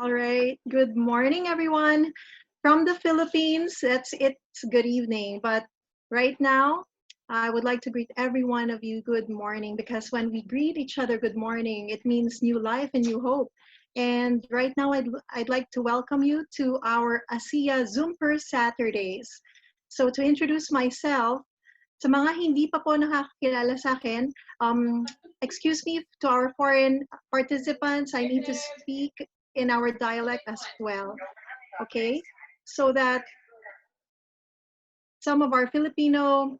All right. Good morning, everyone. From the Philippines, it's good evening. But right now, I would like to greet every one of you good morning because when we greet each other good morning, it means new life and new hope. And right now, I'd like to welcome you to our Asea Zoomer Saturdays. So to introduce myself, sa mga hindi pa po nakakakilala sa akin, excuse me to our foreign participants, I need to speak in our dialect as well, okay? So that some of our Filipino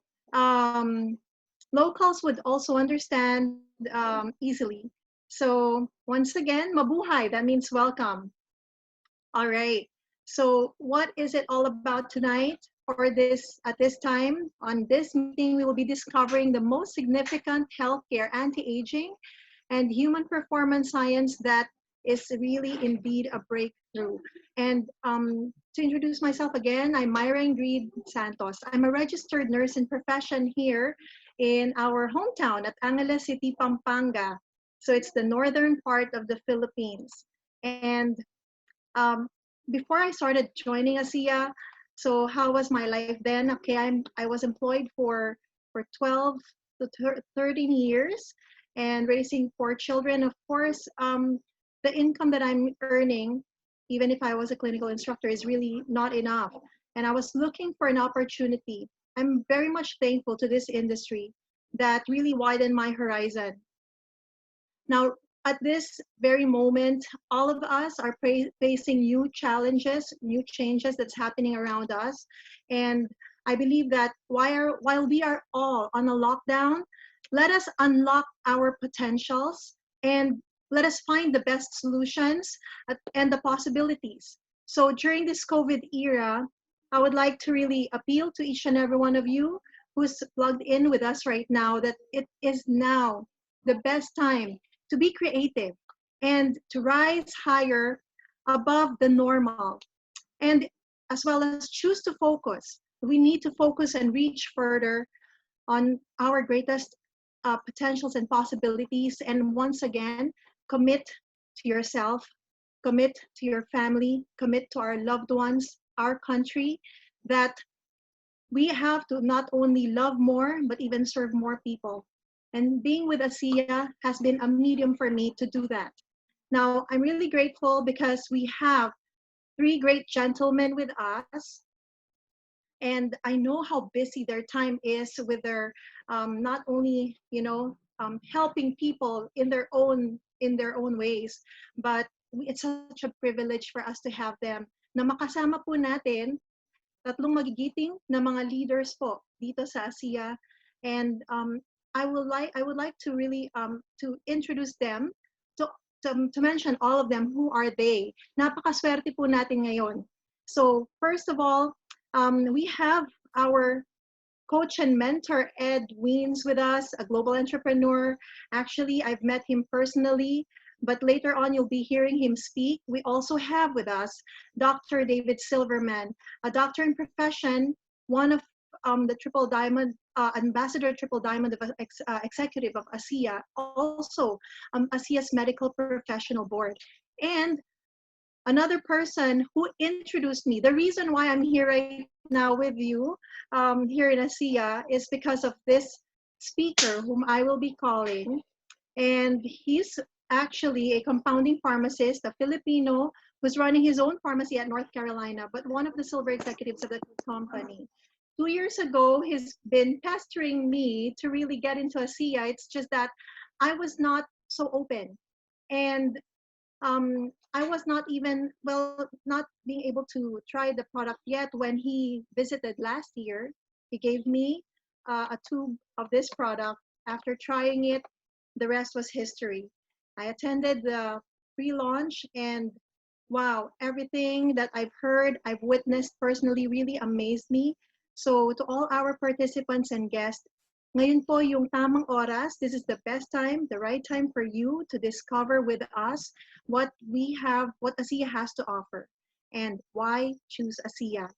locals would also understand easily. So once again, mabuhay, that means welcome. All right. So what is it all about tonight? Or this at this time on this meeting, we will be discovering the most significant healthcare, anti-aging, and human performance science that is really indeed a breakthrough. And to introduce myself again, I'm Myra Ingrid Santos. I'm a registered nurse in profession here in our hometown at Angeles City, Pampanga. So it's the northern part of the Philippines. And um, before I started joining ASEA, so how was my life then? Okay, I was employed for 12 to 13 years and raising 4 children. Of course, the income that I'm earning, even if I was a clinical instructor, is really not enough. And I was looking for an opportunity. I'm very much thankful to this industry that really widened my horizon. Now, at this very moment, all of us are facing new challenges, new changes that's happening around us. And I believe that while we are all on a lockdown, let us unlock our potentials and let us find the best solutions and the possibilities. So during this COVID era, I would like to really appeal to each and every one of you who's plugged in with us right now that it is now the best time to be creative and to rise higher above the normal. And as well as choose to focus. We need to focus and reach further on our greatest potentials and possibilities. And once again, commit to yourself, commit to your family, commit to our loved ones, our country, that we have to not only love more, but even serve more people. And being with ASEA has been a medium for me to do that. Now, I'm really grateful because we have three great gentlemen with us. And I know how busy their time is with their not only, helping people in their own ways, but it's such a privilege for us to have them na makasama po natin tatlong magigiting na mga leaders po dito sa ASEA. And I would like to really to introduce them to, to mention all of them. Who are they? Napakaswerte po natin ngayon. So first of all, we have our coach and mentor Ed Weens with us, a global entrepreneur. Actually, I've met him personally, but later on you'll be hearing him speak. We also have with us Dr. David Silverman, a doctor in profession, one of the Triple Diamond, Ambassador Triple Diamond of Executive of ASEA, also ASEA's Medical Professional Board. And another person who introduced me. The reason why I'm here right now with you here in ASEA is because of this speaker whom I will be calling. And he's actually a compounding pharmacist, a Filipino who's running his own pharmacy at North Carolina, but one of the silver executives of the company. 2 years ago, he's been pestering me to really get into ASEA. It's just that I was not so open. And I was not even, well, not being able to try the product yet when he visited last year. He gave me a tube of this product. After trying it, the rest was history. I attended the pre-launch and wow, everything that I've heard, I've witnessed personally really amazed me. So to all our participants and guests, ngayon po yung tamang oras. This is the best time, the right time for you to discover with us what we have, what ASEA has to offer, and why choose ASEA.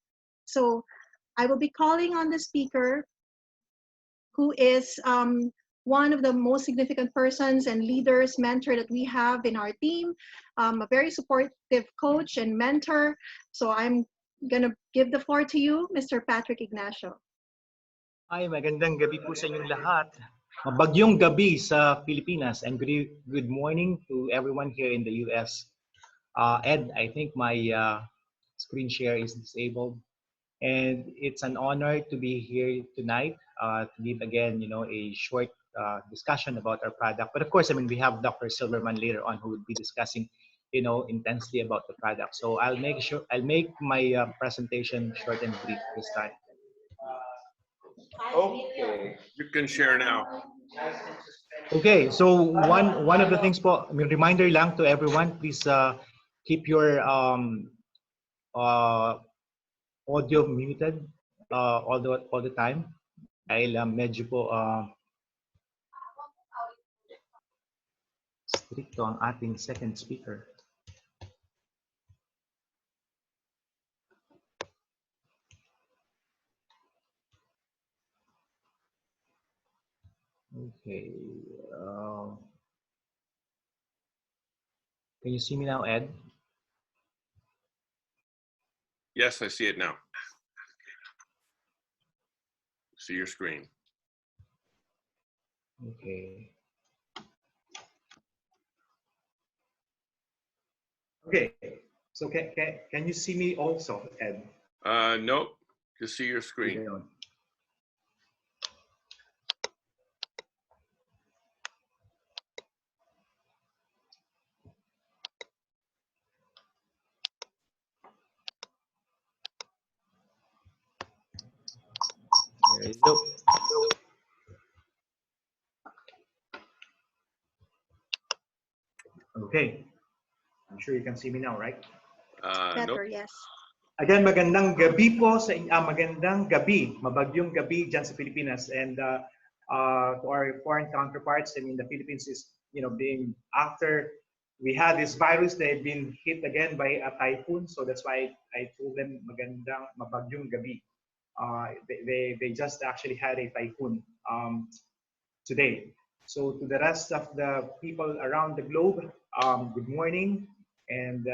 So I will be calling on the speaker who is one of the most significant persons and leaders, mentor that we have in our team, a very supportive coach and mentor. So I'm going to give the floor to you, Mr. Patrick Ignacio. Ay, magandang gabi po sa inyong lahat. Mabagyong gabi sa Pilipinas, and good morning to everyone here in the US. Ed, I think my screen share is disabled, and it's an honor to be here tonight to give again, a short discussion about our product. But of course, we have Dr. Silverman later on who will be discussing, intensely about the product. So I'll make my presentation short and brief this time. Okay, you can share now. Okay, so one of the things po, reminder lang to everyone, please keep your audio muted all the time. Dahil medyo po stricto ang ating second speaker. Okay. Can you see me now, Ed? Yes, I see it now. See your screen. Okay. Okay. So can you see me also, Ed? Nope, just see your screen. Okay. There you go. Okay. I'm sure you can see me now, right? Better, Nope. yes. Again, magandang gabi po sa magandang gabi, mabagyong gabi dyan sa Pilipinas, and to our foreign counterparts. The Philippines is, being after we had this virus, they've been hit again by a typhoon. So that's why I told them magandang mabagyong gabi. They just actually had a typhoon today. So to the rest of the people around the globe, good morning and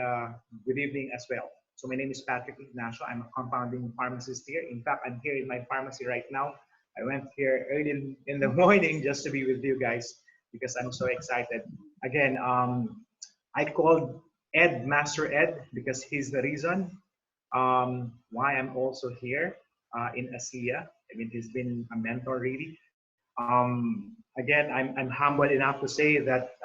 good evening as well. So my name is Patrick Ignacio. I'm a compounding pharmacist here. In fact, I'm here in my pharmacy right now. I went here early in the morning just to be with you guys because I'm so excited. Again, I called Ed Master Ed because he's the reason why I'm also here in Asea. He's been a mentor really. Again, I'm humble enough to say that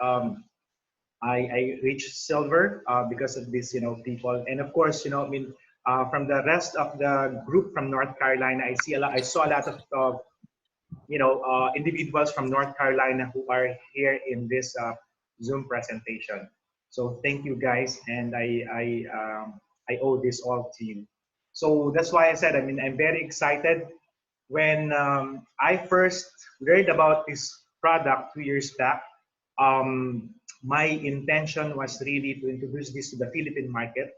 I reached silver because of these, people, and of course, from the rest of the group from North Carolina, I saw a lot of, individuals from North Carolina who are here in this Zoom presentation. So thank you guys, and I owe this all to you. So that's why I said, I'm very excited. When I first learned about this product 2 years back, my intention was really to introduce this to the Philippine market.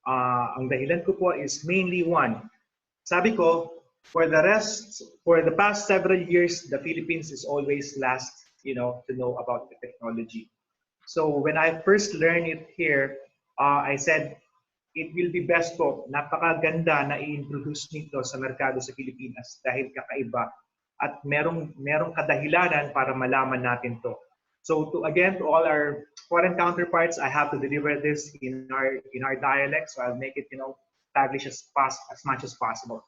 Ang dahilan ko po is mainly one. Sabi ko, for the past several years, the Philippines is always last, to know about the technology. So when I first learned it here, I said, it will be best po, napakaganda na i-introduce nito sa merkado sa Pilipinas dahil kakaiba at merong kadahilanan para malaman natin to. So to all our foreign counterparts, I have to deliver this in our dialect, so I'll make it, Taglish as much as possible.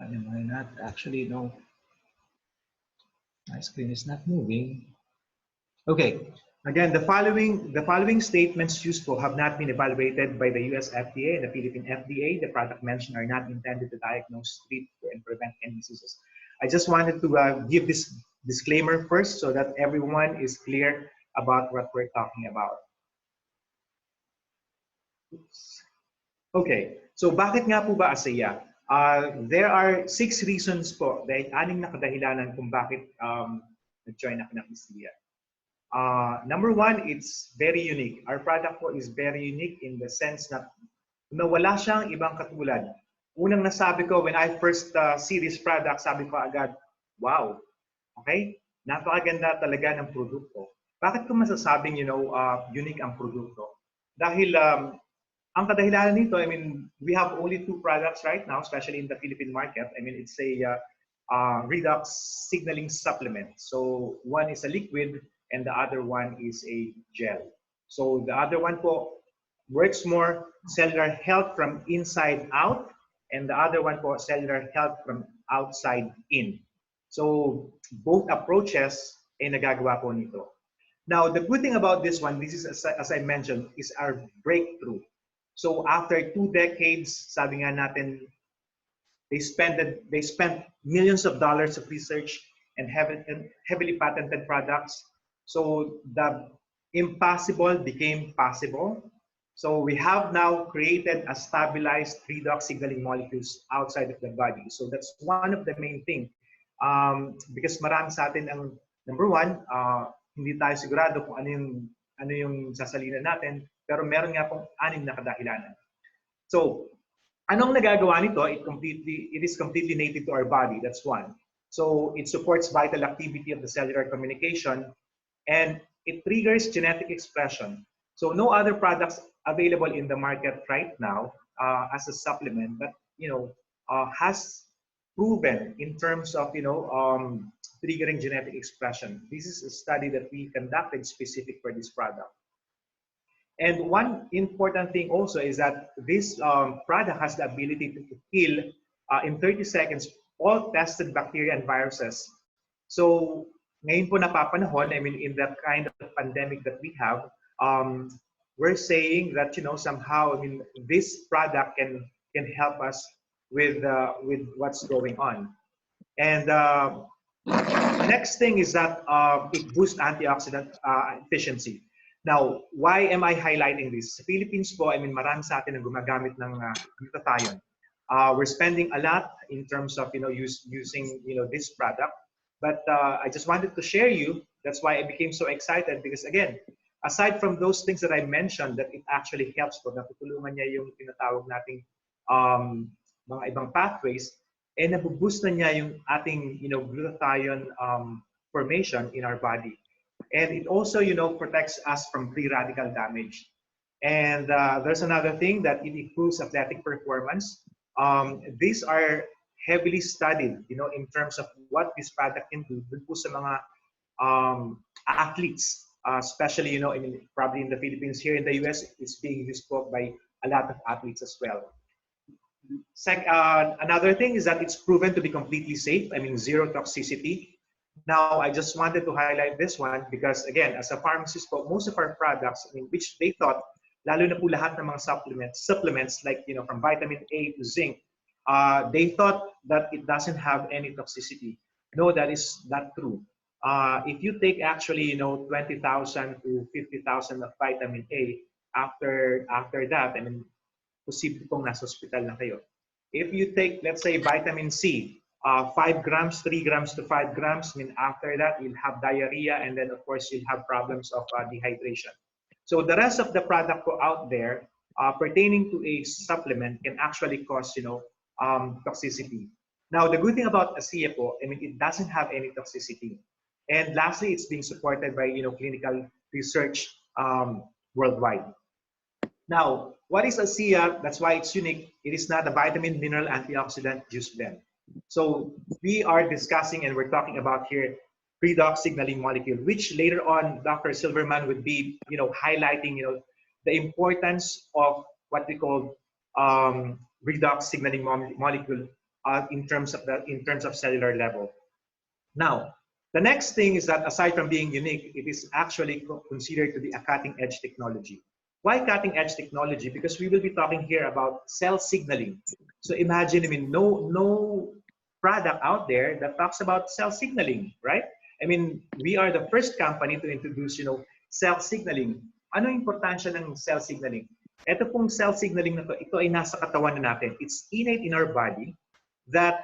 Am I not actually, no, my screen is not moving. Okay, again, the following statements used for have not been evaluated by the US FDA and the Philippine FDA. The product mentioned are not intended to diagnose, treat, and prevent any diseases. I just wanted to give this disclaimer first so that everyone is clear about what we're talking about. Oops. Okay, so bakit nga po ba Asea? There are 6 reasons po, dahil 6 na kadahilanan kung bakit nag-join ako ng Asea. Number one, it's very unique. Our product po is very unique in the sense na wala siyang ibang katulad. Unang nasabi ko, when I first see this product, sabi ko agad, wow, okay? Napakaganda talaga ng produkto. Bakit ko masasabing, unique ang produkto? Dahil ang kadahilanan nito, I mean, we have only two products right now, especially in the Philippine market. I mean, it's a redox signaling supplement. So one is a liquid and the other one is a gel. So the other one po works more cellular health from inside out, and the other one po cellular health from outside in. So both approaches ay nagagawa po nito. Now, the good thing about this one, this is, as I mentioned, is our breakthrough. So after 2 decades, sabi nga natin, they spent millions of dollars of research and heavily patented products. So the impossible became possible. So we have now created a stabilized redox signaling molecules outside of the body. So that's one of the main things. Because marami sa atin ang, number one, hindi tayo sigurado kung ano yung sasalina natin, pero meron nga pong 6 na kadahilanan. So, anong nagagawa nito? It is completely native to our body. That's one. So, it supports vital activity of the cellular communication, and it triggers genetic expression. So, no other products available in the market right now as a supplement that has proven in terms of triggering genetic expression. This is a study that we conducted specific for this product. And one important thing also is that this product has the ability to kill in 30 seconds all tested bacteria and viruses. So ngayon po napapanahon, I mean, in that kind of pandemic that we have, we're saying that somehow, I mean, this product can help us with what's going on. And next thing is that it boosts antioxidant efficiency. Now, why am I highlighting this? Sa Philippines po, I mean, marami sa atin ang gumagamit ng glutathione. We're spending a lot in terms of using this product. But I just wanted to share you. That's why I became so excited because again, aside from those things that I mentioned, that it actually helps po, natutulungan niya yung tinatawag nating mga ibang pathways, nabuboost na niya yung ating glutathione formation in our body. And it also protects us from free radical damage. And there's another thing that it improves athletic performance. These are heavily studied in terms of what this product can do dun po sa mga athletes, especially I mean, probably in the Philippines. Here in the US, it's being used by a lot of athletes as well. Another thing is that it's proven to be completely safe. I mean, zero toxicity. Now, I just wanted to highlight this one because, again, as a pharmacist, most of our products, I mean, which they thought, lalo na po lahat ng mga supplements like, from vitamin A to zinc, they thought that it doesn't have any toxicity. No, that is not true. If you take actually, 20,000 to 50,000 of vitamin A, after that, I mean, posible pong nasa hospital na kayo. If you take, let's say, vitamin C, 5 grams, 3 grams to 5 grams, I mean, after that, you'll have diarrhea, and then, of course, you'll have problems of dehydration. So the rest of the product out there pertaining to a supplement can actually cause, toxicity. Now, the good thing about Asea po, I mean, it doesn't have any toxicity. And lastly, it's being supported by, clinical research worldwide. Now, what is Asea? That's why it's unique. It is not a vitamin, mineral, antioxidant juice blend. So we are discussing and we're talking about here redox signaling molecule, which later on Dr. Silverman would be, highlighting, the importance of what we call redox signaling molecule in terms of cellular level. Now, the next thing is that aside from being unique, it is actually considered to be a cutting-edge technology. Why cutting-edge technology? Because we will be talking here about cell signaling. So imagine, I mean, no product out there that talks about cell signaling, right? I mean, we are the first company to introduce, cell signaling. Ano yung importansya ng cell signaling? Ito pong cell signaling na to, ito ay nasa katawan na natin. It's innate in our body that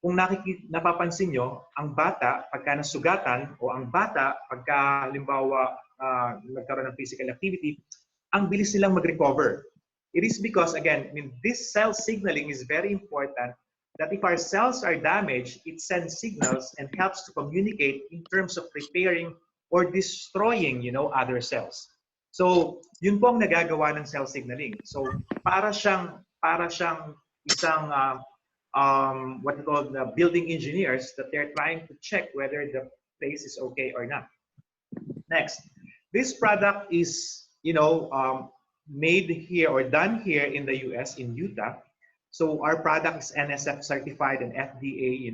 kung napapansin nyo, ang bata, pagka nasugatan, o ang bata, pagka halimbawa nagkaroon ng physical activity, ang bilis nilang mag-recover. It is because, again, I mean, this cell signaling is very important, that if our cells are damaged, it sends signals and helps to communicate in terms of repairing or destroying, other cells. So, yun po ang nagagawa ng cell signaling. So, para siyang isang what we call the building engineers, that they're trying to check whether the place is okay or not. Next, this product is, made here or done here in the US, in Utah. So our product is NSF certified and FDA,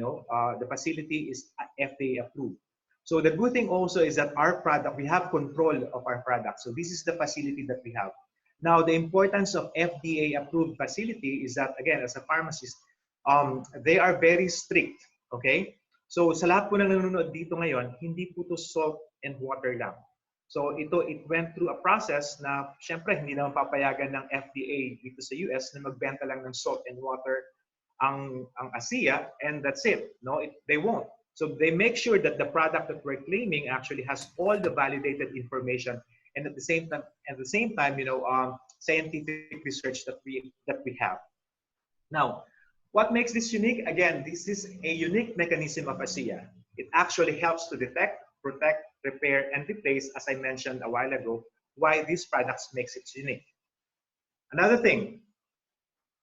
the facility is FDA approved. So the good thing also is that our product, we have control of our product. So this is the facility that we have. Now, the importance of FDA approved facility is that, again, as a pharmacist, they are very strict, okay? So sa lahat po ng nanonood dito ngayon, hindi po to salt and water lang. So it went through a process na syempre hindi naman papayagan ng FDA dito sa US na magbenta lang ng salt and water ang Asea, and that's it. No, they won't. So they make sure that the product that we're claiming actually has all the validated information, and at the same time, scientific research that we have. Now, what makes this unique? Again, this is a unique mechanism of Asea. It actually helps to detect, protect, repair, and replace, as I mentioned a while ago, why these products makes it unique. Another thing,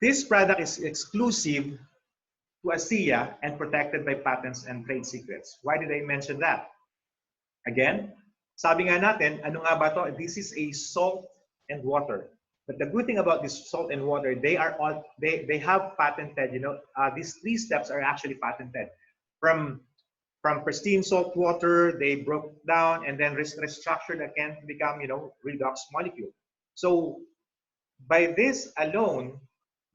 this product is exclusive to Asea and protected by patents and trade secrets. Why did I mention that? Again, sabi nga natin, ano nga ba to? This is a salt and water. But the good thing about this salt and water, they have patented, these 3 steps are actually patented. From pristine salt water, they broke down and then restructured again to become, redox molecule. So by this alone,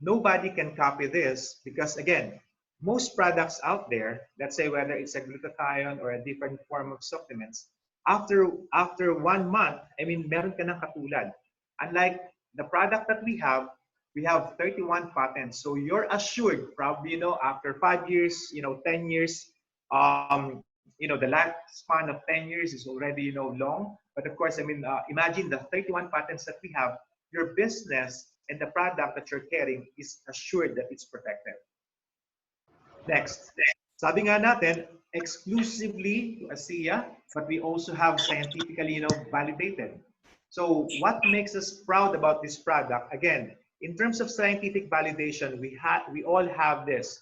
nobody can copy this because, again, most products out there, let's say whether it's a glutathione or a different form of supplements, after 1 month, I mean, meron ka ng katulad. Unlike the product that we have 31 patents. So you're assured probably, after 5 years, 10 years, the lifespan of 10 years is already, long. But of course, I mean, imagine the 31 patents that we have, your business and the product that you're carrying is assured that it's protected. Next, sabi nga natin, exclusively to Asea, but we also have scientifically, validated. So what makes us proud about this product? Again, in terms of scientific validation, we all have this.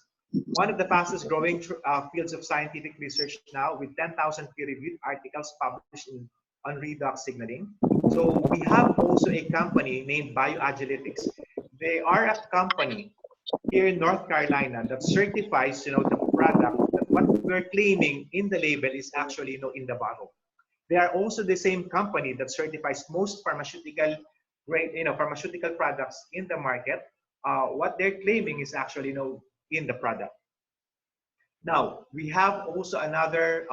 One of the fastest growing fields of scientific research now, with 10,000 peer-reviewed articles published on redox signaling. So we have also a company named Bioagiletics. They are a company here in North Carolina that certifies, the product, that what we're claiming in the label is actually, in the bottle. They are also the same company that certifies most pharmaceutical products in the market. What they're claiming is actually, in the product. Now, we have also another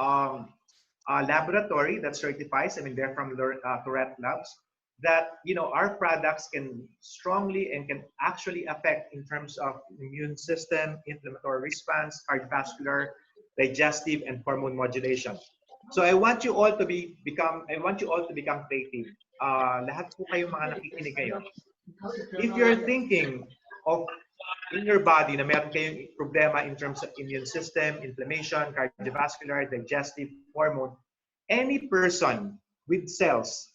laboratory that certifies, I mean, they're from Tourette Labs, that, our products can strongly and can actually affect in terms of immune system, inflammatory response, cardiovascular, digestive, and hormone modulation. So I want you all to become creative. Lahat po kayong mga nakikinig ngayon. If you're thinking of in your body na meron kayong problema in terms of immune system, inflammation, cardiovascular, digestive, hormone, any person with cells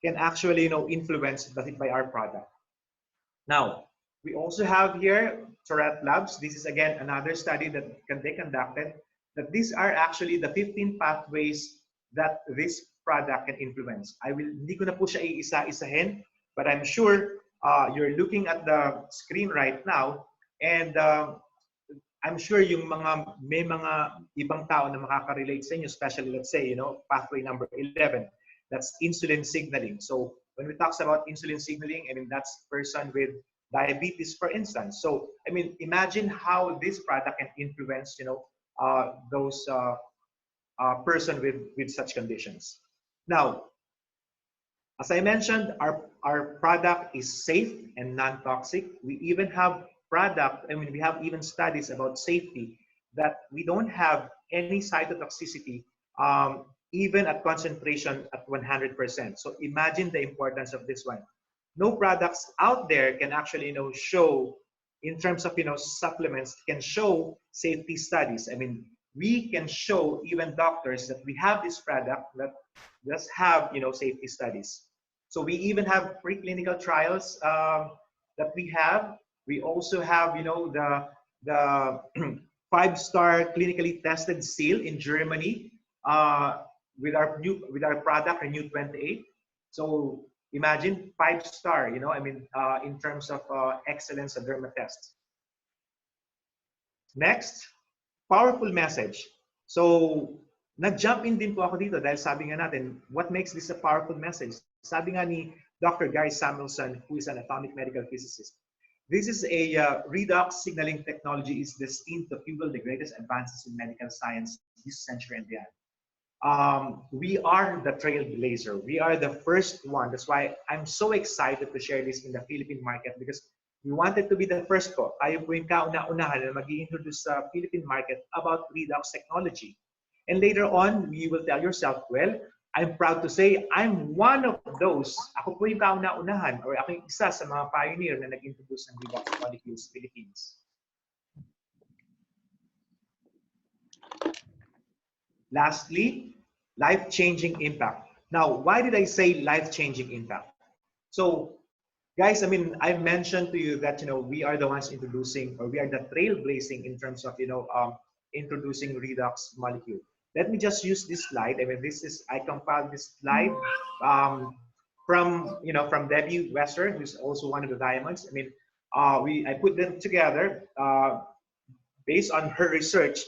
can actually, influence by our product. Now, we also have here Tourette Labs. This is again another study that they conducted, that these are actually the 15 pathways that this product can influence. Hindi ko na po siya iisa-isahin, but I'm sure you're looking at the screen right now, and I'm sure may mga ibang tao na makaka-relate sa inyo, especially, let's say, pathway number 11, that's insulin signaling. So when we talk about insulin signaling, I mean, that's person with diabetes, for instance. So, I mean, imagine how this product can influence, those person with such conditions. Now, as I mentioned, our product is safe and non-toxic. We even have we have even studies about safety that we don't have any cytotoxicity, even at concentration at 100%. So imagine the importance of this one. No products out there can actually, show in terms of, supplements, can show safety studies. I mean, we can show even doctors that we have this product that does have, safety studies. So we even have preclinical trials that we have. We also have, the five-star clinically tested seal in Germany with our product Renew 28. So imagine 5-star, in terms of excellence of derma tests. Next, powerful message. So nag-jump in din po ako dito dahil sabi nga natin, what makes this a powerful message? Sabi nga ni Dr. Gary Samuelson, who is an atomic medical physicist, this is a redox signaling technology is destined to fuel the greatest advances in medical science this century and beyond. We are the trailblazer. We are the first one. That's why I'm so excited to share this in the Philippine market because we wanted to be the first po. Tayo po yung kauna-unahan na mag-i-introduce sa Philippine market about redox technology. And later on, you will tell yourself, well, I'm proud to say I'm one of those. Ako po yung kauna-unahan or ako yung isa sa mga pioneer na nag-introduce ng redox molecules sa Philippines. Lastly, life-changing impact. Now, why did I say life-changing impact? So, guys, I mean, I mentioned to you that, we are the ones introducing, or we are the trailblazing in terms of, introducing redox molecule. Let me just use this slide. I mean, I compiled this slide from Debbie Wester, who's also one of the diamonds. I mean, I put them together based on her research.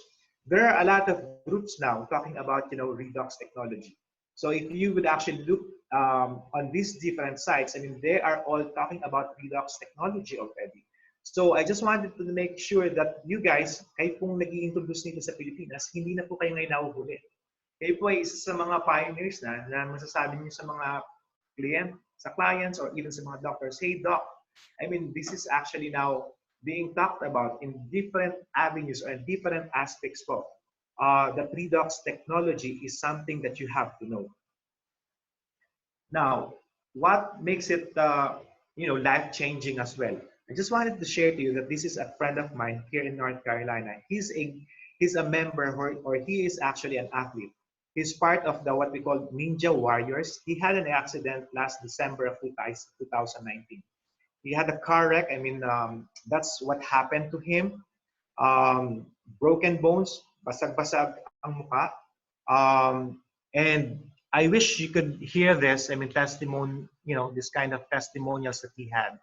There are a lot of groups now talking about, redox technology. So if you would actually look on these different sites, I mean, they are all talking about redox technology already. So I just wanted to make sure that you guys, kayo pong nag-i-introduce nito sa Pilipinas, hindi na po kayo ngayon nahuhuli. Kayo po ay isa sa mga pioneers na masasabi niyo sa mga clients or even sa mga doctors, hey doc, I mean, this is actually now being talked about in different avenues or different aspects po. The redox technology is something that you have to know. Now, what makes it, life-changing as well? I just wanted to share to you that this is a friend of mine here in North Carolina. He's a member or he is actually an athlete. He's part of what we call Ninja Warriors. He had an accident last December of 2019. He had a car wreck. I mean, that's what happened to him. Broken bones, basag-basag ang mukha. And I wish you could hear this. I mean, testimony, this kind of testimonials that he had.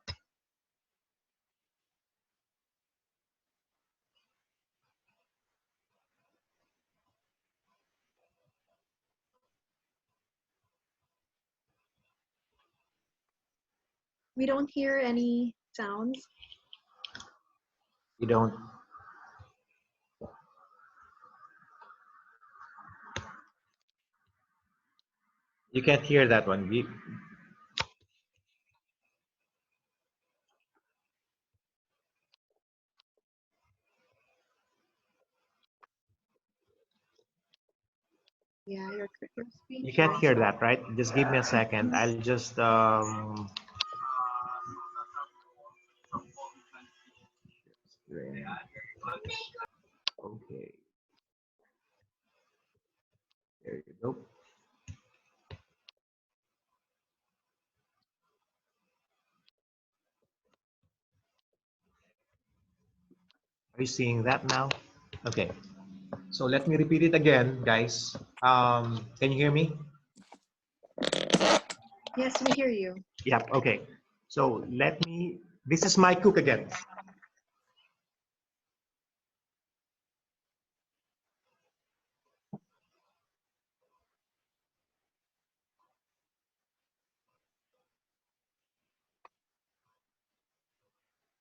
We don't hear any sounds. You don't. You can't hear that one. Yeah, your screen. You can't hear that, right? Just give me a second. I'll just okay. There you go. Are you seeing that now? Okay. So let me repeat it again, guys. Can you hear me? Yes, we hear you. Yeah, okay. So this is my cook again.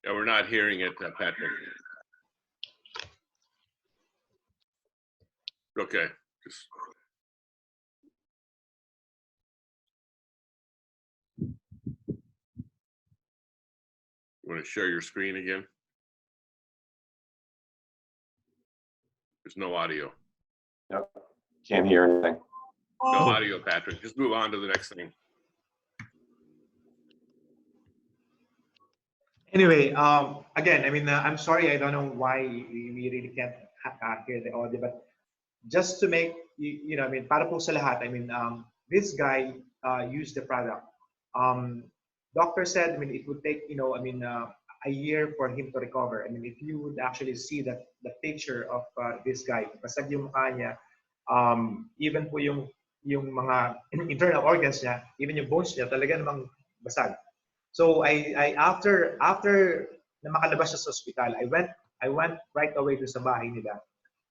Yeah, we're not hearing it, Patrick. Okay. You want to share your screen again? There's no audio. Yep. Can't hear anything. No audio, Patrick. Just move on to the next thing. Anyway, again, I mean, I'm sorry, I don't know why we really can't hear the audio, but just to make, I mean, para po sa lahat, I mean, this guy used the product. Doctor said, I mean, it would take, I mean, a year for him to recover. I mean, if you would actually see the picture of this guy, basag yung mukha niya, even po yung mga internal organs niya, even yung bones niya, talaga namang basag. So after na makalabas siya sa hospital, I went right away to sa bahay nila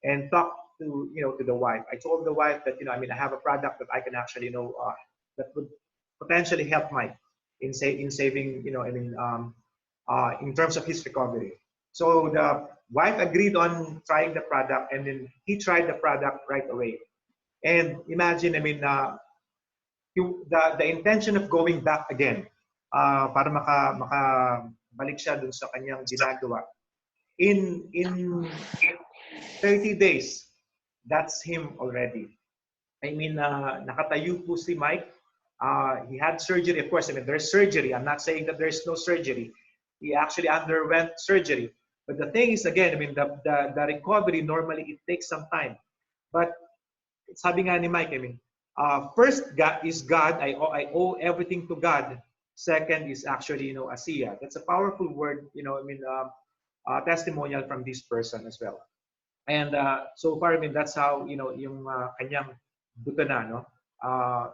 and talked to to the wife. I told the wife that I mean I have a product that I can actually that would potentially help Mike in saving I mean in terms of his recovery. So the wife agreed on trying the product, and then he tried the product right away. And imagine, I mean, the intention of going back again para makabalik siya dun sa kanyang ginagawa. In 30 days, that's him already. I mean, nakatayo po si Mike. He had surgery. Of course, I mean, there's surgery. I'm not saying that there's no surgery. He actually underwent surgery. But the thing is, again, I mean, the recovery, normally it takes some time. But sabi nga ni Mike, I mean, first God is God. I owe everything to God. Second is actually, Asea. That's a powerful word, I mean, testimonial from this person as well. And so far, I mean, that's how, yung kanyang buto na, no?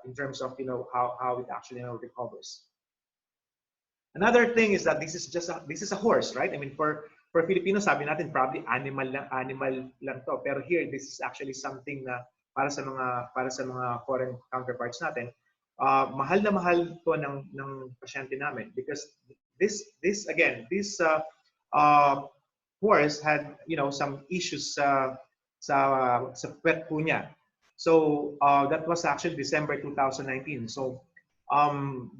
In terms of, how it actually, recovers. Another thing is that this is a horse, right? I mean, for Filipinos, sabi natin probably animal lang to. Pero here, this is actually something na para sa mga foreign counterparts natin. Mahal na mahal to ng pasyente namin, because this horse had some issues sa puwet po niya. So that was actually December 2019. So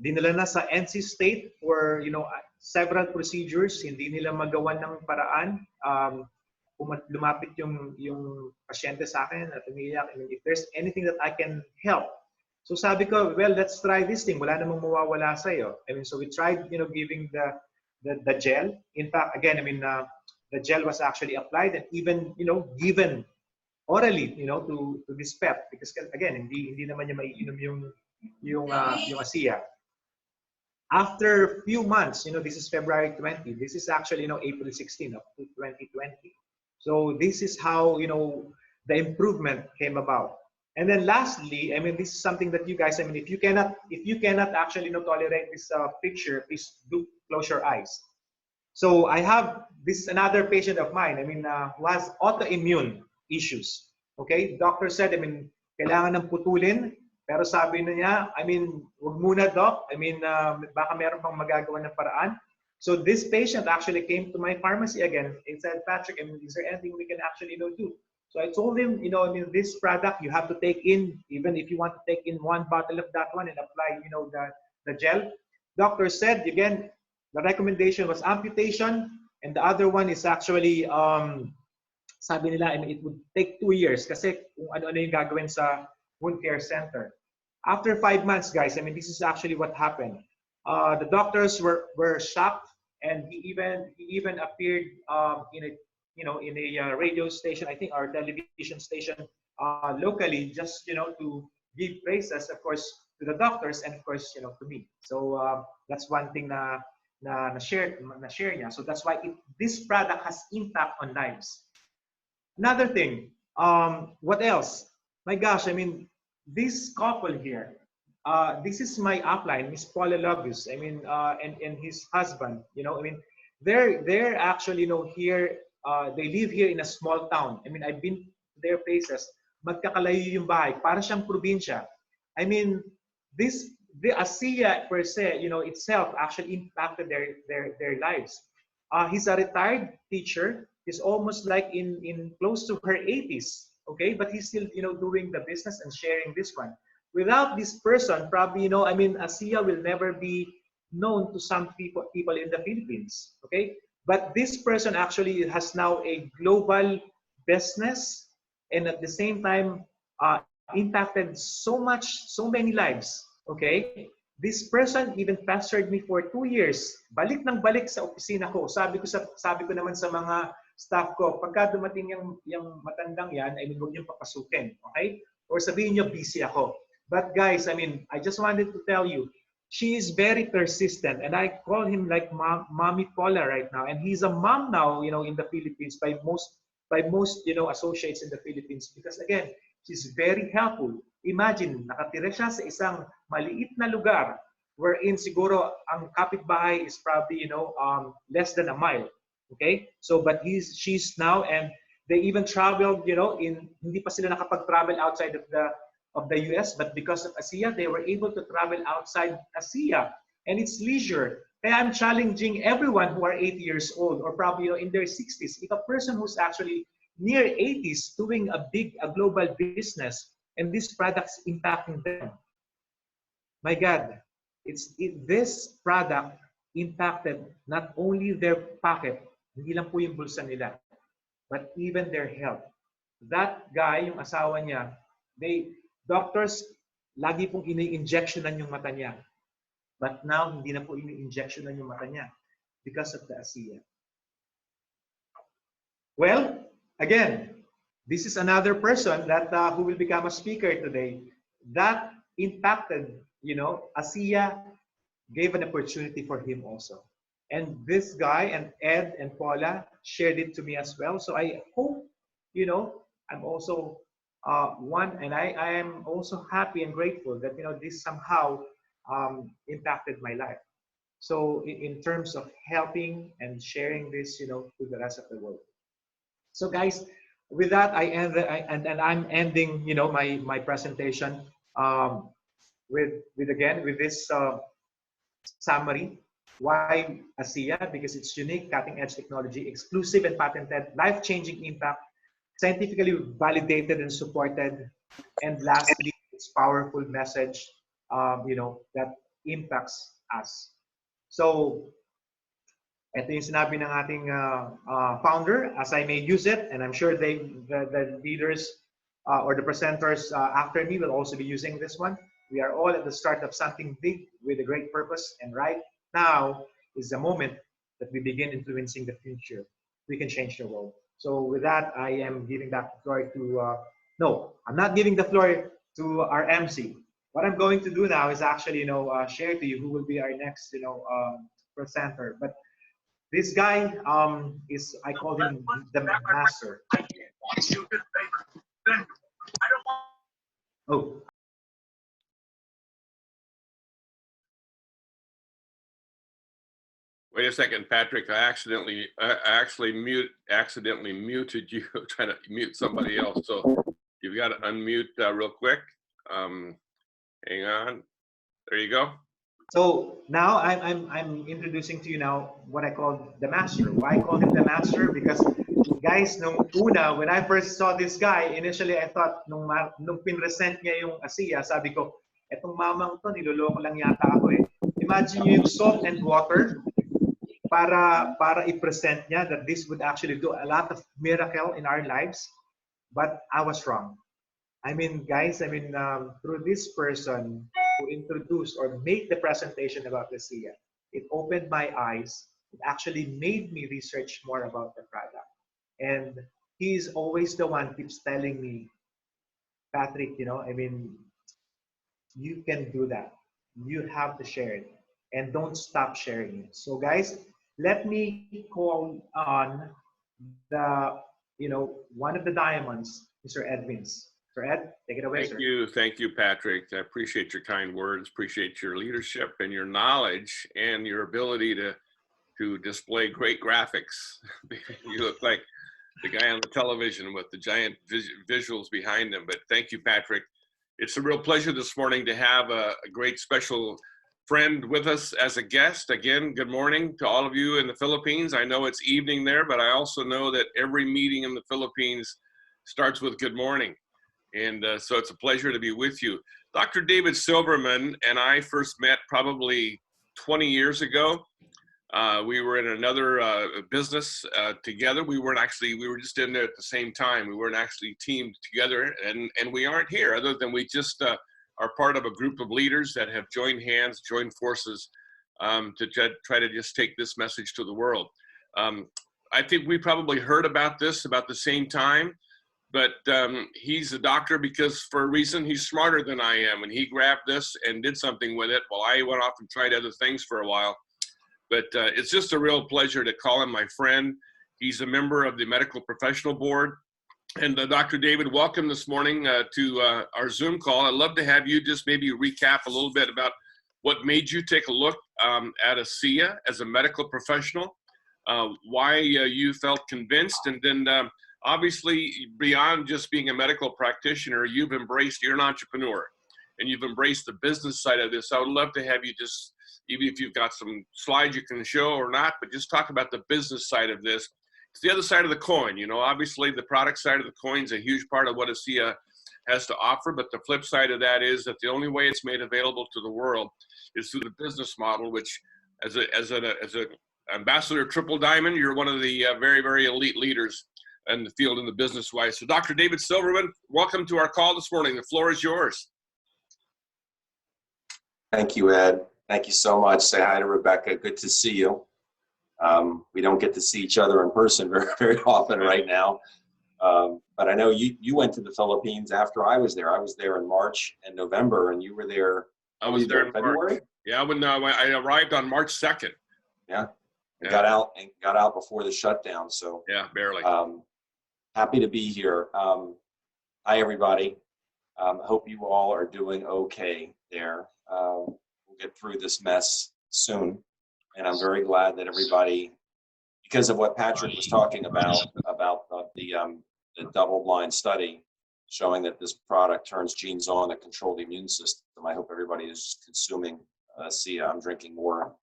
dinala na sa NC State for several procedures, hindi nila magawa ng paraan. Lumapit yung pasyente sa akin at umiyak, I mean, if there's anything that I can help. So sabi ko, well, let's try this thing. Wala namang mawawala sa'yo. I mean, so we tried, giving the gel. In fact, again, I mean, the gel was actually applied and even, given orally, to this pet, because again, hindi naman niya maiinom yung Asea. After a few months, this is February 20. This is actually, April 16 of 2020. So this is how, the improvement came about. And then lastly, I mean, this is something that you guys, I mean, if you cannot actually tolerate this picture, please do close your eyes. So this is another patient of mine, I mean, who has autoimmune issues. Okay, doctor said, I mean, kailangan ng putulin, pero sabi na niya, I mean, wag muna, doc. I mean, baka meron pang magagawa ng paraan. So this patient actually came to my pharmacy again and said, Patrick, I mean, is there anything we can actually do? So I told him, I mean, this product you have to take in, even if you want to take in one bottle of that one and apply, the gel. Doctor said, again, the recommendation was amputation, and the other one is actually, sabi nila, I mean, it would take 2 years kasi kung ano-ano yung gagawin sa wound care center. After 5 months, guys, I mean, this is actually what happened. The doctors were shocked, and he even appeared in a radio station, I think, our television station locally, just to give praises, of course, to the doctors and of course, to me. So that's one thing na share niya. So that's why this product has impact on lives. Another thing, what else? My gosh, I mean, this couple here, this is my upline, Miss Paula Lovius, I mean, and his husband, I mean, they're actually, here, they live here in a small town. I mean, I've been to their places, magkakalayo yung bahay, para siyang probinsya. I mean, the Asea per se, itself actually impacted their lives. He's a retired teacher. He's almost like in close to her 80s, okay? But he's still, doing the business and sharing this one. Without this person, probably, I mean, Asea will never be known to some people in the Philippines, okay? But this person actually has now a global business. and at the same time impacted so many lives. Okay? This person even pestered me for 2 years. Balik ng balik sa opisina ko. Sabi ko naman sa mga staff ko, pagka dumating yung matandang yan, ay huwag niyong papasukin. Okay? Or sabihin niyo, busy ako. But guys, I mean, I just wanted to tell you, she is very persistent, and I call him like Mommy Paula right now. And he's a mom now, you know, in the Philippines by most you know, associates in the Philippines, because again, she's very helpful. Imagine, nakatira siya sa isang maliit na lugar wherein siguro ang kapitbahay is probably, you know, less than a mile. Okay? So, but she's now, and they even traveled, you know, hindi pa sila nakapag-travel outside of the US, but because of Asea, they were able to travel outside Asea, and it's leisure. Kaya I'm challenging everyone who are 80 years old, or probably, you know, in their 60s. If a person who's actually near 80s doing a global business, and these products impacting them, my God, this product impacted not only their pocket, hindi lang po yung bulsa nila, but even their health. That guy, yung asawa niya, doctors, lagi pong ini-injectionan yung mata niya. But now, hindi na po ini-injectionan yung mata niya because of the Asea. Well, again, this is another person that who will become a speaker today. That impacted, you know, Asea gave an opportunity for him also. And this guy, and Ed and Paula, shared it to me as well. So I hope, you know, I'm also one, and I am also happy and grateful that, you know, this somehow impacted my life. So in terms of helping and sharing this, you know, to the rest of the world. So guys, with that, I'm ending, you know, my presentation with this summary. Why Asea? Because it's unique, cutting-edge technology, exclusive and patented, life-changing impact, scientifically validated and supported, and lastly, its powerful message, you know, that impacts us. So, ito yung sinabi ng ating founder, as I may use it, and I'm sure the leaders or the presenters after me will also be using this one. We are all at the start of something big with a great purpose, and right now is the moment that we begin influencing the future. We can change the world. So with that, I am giving back the floor to, no, I'm not giving the floor to our MC. What I'm going to do now is actually, you know, share to you who will be our next, you know, presenter. But this guy is, I call him the master. Oh. Wait a second, Patrick. I actually muted you, trying to mute somebody else. So you've got to unmute real quick. Hang on. There you go. So now I'm introducing to you now what I call the master. Why I call him the master? Because guys, nung una, when I first saw this guy, initially I thought nung pinresent niya yung Asea, sabi ko, etong mamang to, niloloko lang yata ako eh. Imagine yung salt and water para i-present niya that this would actually do a lot of miracle in our lives. But I was wrong. I mean, guys, through this person who introduced or made the presentation about the Asea, it opened my eyes. It actually made me research more about the product. And he's always the one keeps telling me, Patrick, you know, I mean, you can do that. You have to share it. And don't stop sharing it. So guys, let me call on the, you know, one of the diamonds, Mr. Ed Vince. Sir Ed, take it away, sir. Thank you, Patrick. I appreciate your kind words, appreciate your leadership and your knowledge and your ability to display great graphics. You look like the guy on the television with the giant visuals behind him. But thank you, Patrick. It's a real pleasure this morning to have a great special friend with us as a guest. Again, good morning to all of you in the Philippines. I know it's evening there, but I also know that every meeting in the Philippines starts with good morning. And so it's a pleasure to be with you. Dr. David Silverman and I first met probably 20 years ago. We were in another business together. We were just in there at the same time. We weren't actually teamed together, and we aren't here other than we just are part of a group of leaders that have joined hands, joined forces to try to just take this message to the world. I think we probably heard about this about the same time, but he's a doctor because for a reason he's smarter than I am, and he grabbed this and did something with it while I went off and tried other things for a while. But it's just a real pleasure to call him my friend. He's a member of the Medical Professional Board. And Dr. David, welcome this morning to our Zoom call. I'd love to have you just maybe recap a little bit about what made you take a look at Asea as a medical professional, why you felt convinced, and then obviously beyond just being a medical practitioner, you're an entrepreneur, and you've embraced the business side of this. I would love to have you just, even if you've got some slides you can show or not, but just talk about the business side of this. It's the other side of the coin. You know, obviously the product side of the coin is a huge part of what Asea has to offer, but the flip side of that is that the only way it's made available to the world is through the business model, which as an ambassador Triple Diamond, you're one of the very, very elite leaders in the field in the business wise. So Dr. David Silverman, welcome to our call this morning. The floor is yours. Thank you, Ed. Thank you so much. Say hi to Rebecca. Good to see you. We don't get to see each other in person very, very often right now. But I know you went to the Philippines after I was there. I was there in March and November, and you were there. I was there in February. March. Yeah, when I arrived on March 2nd. Yeah. Got out before the shutdown. So yeah, barely. Happy to be here. Hi, everybody. Hope you all are doing okay there. We'll get through this mess soon. And I'm very glad that everybody, because of what Patrick was talking about the double-blind study showing that this product turns genes on that control the immune system. I hope everybody is consuming Asea. I'm drinking more of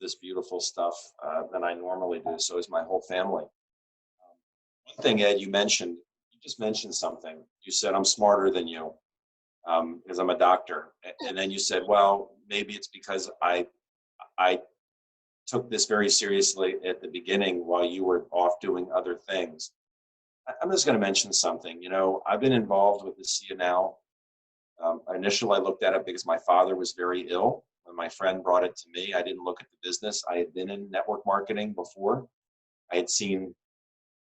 this beautiful stuff than I normally do. So is my whole family. One thing, Ed, you just mentioned something. You said, I'm smarter than you because I'm a doctor. And then you said, well, maybe it's because I took this very seriously at the beginning while you were off doing other things. I'm just going to mention something. You know, I've been involved with Asea now. Initially, I looked at it because my father was very ill. When my friend brought it to me, I didn't look at the business. I had been in network marketing before. I had seen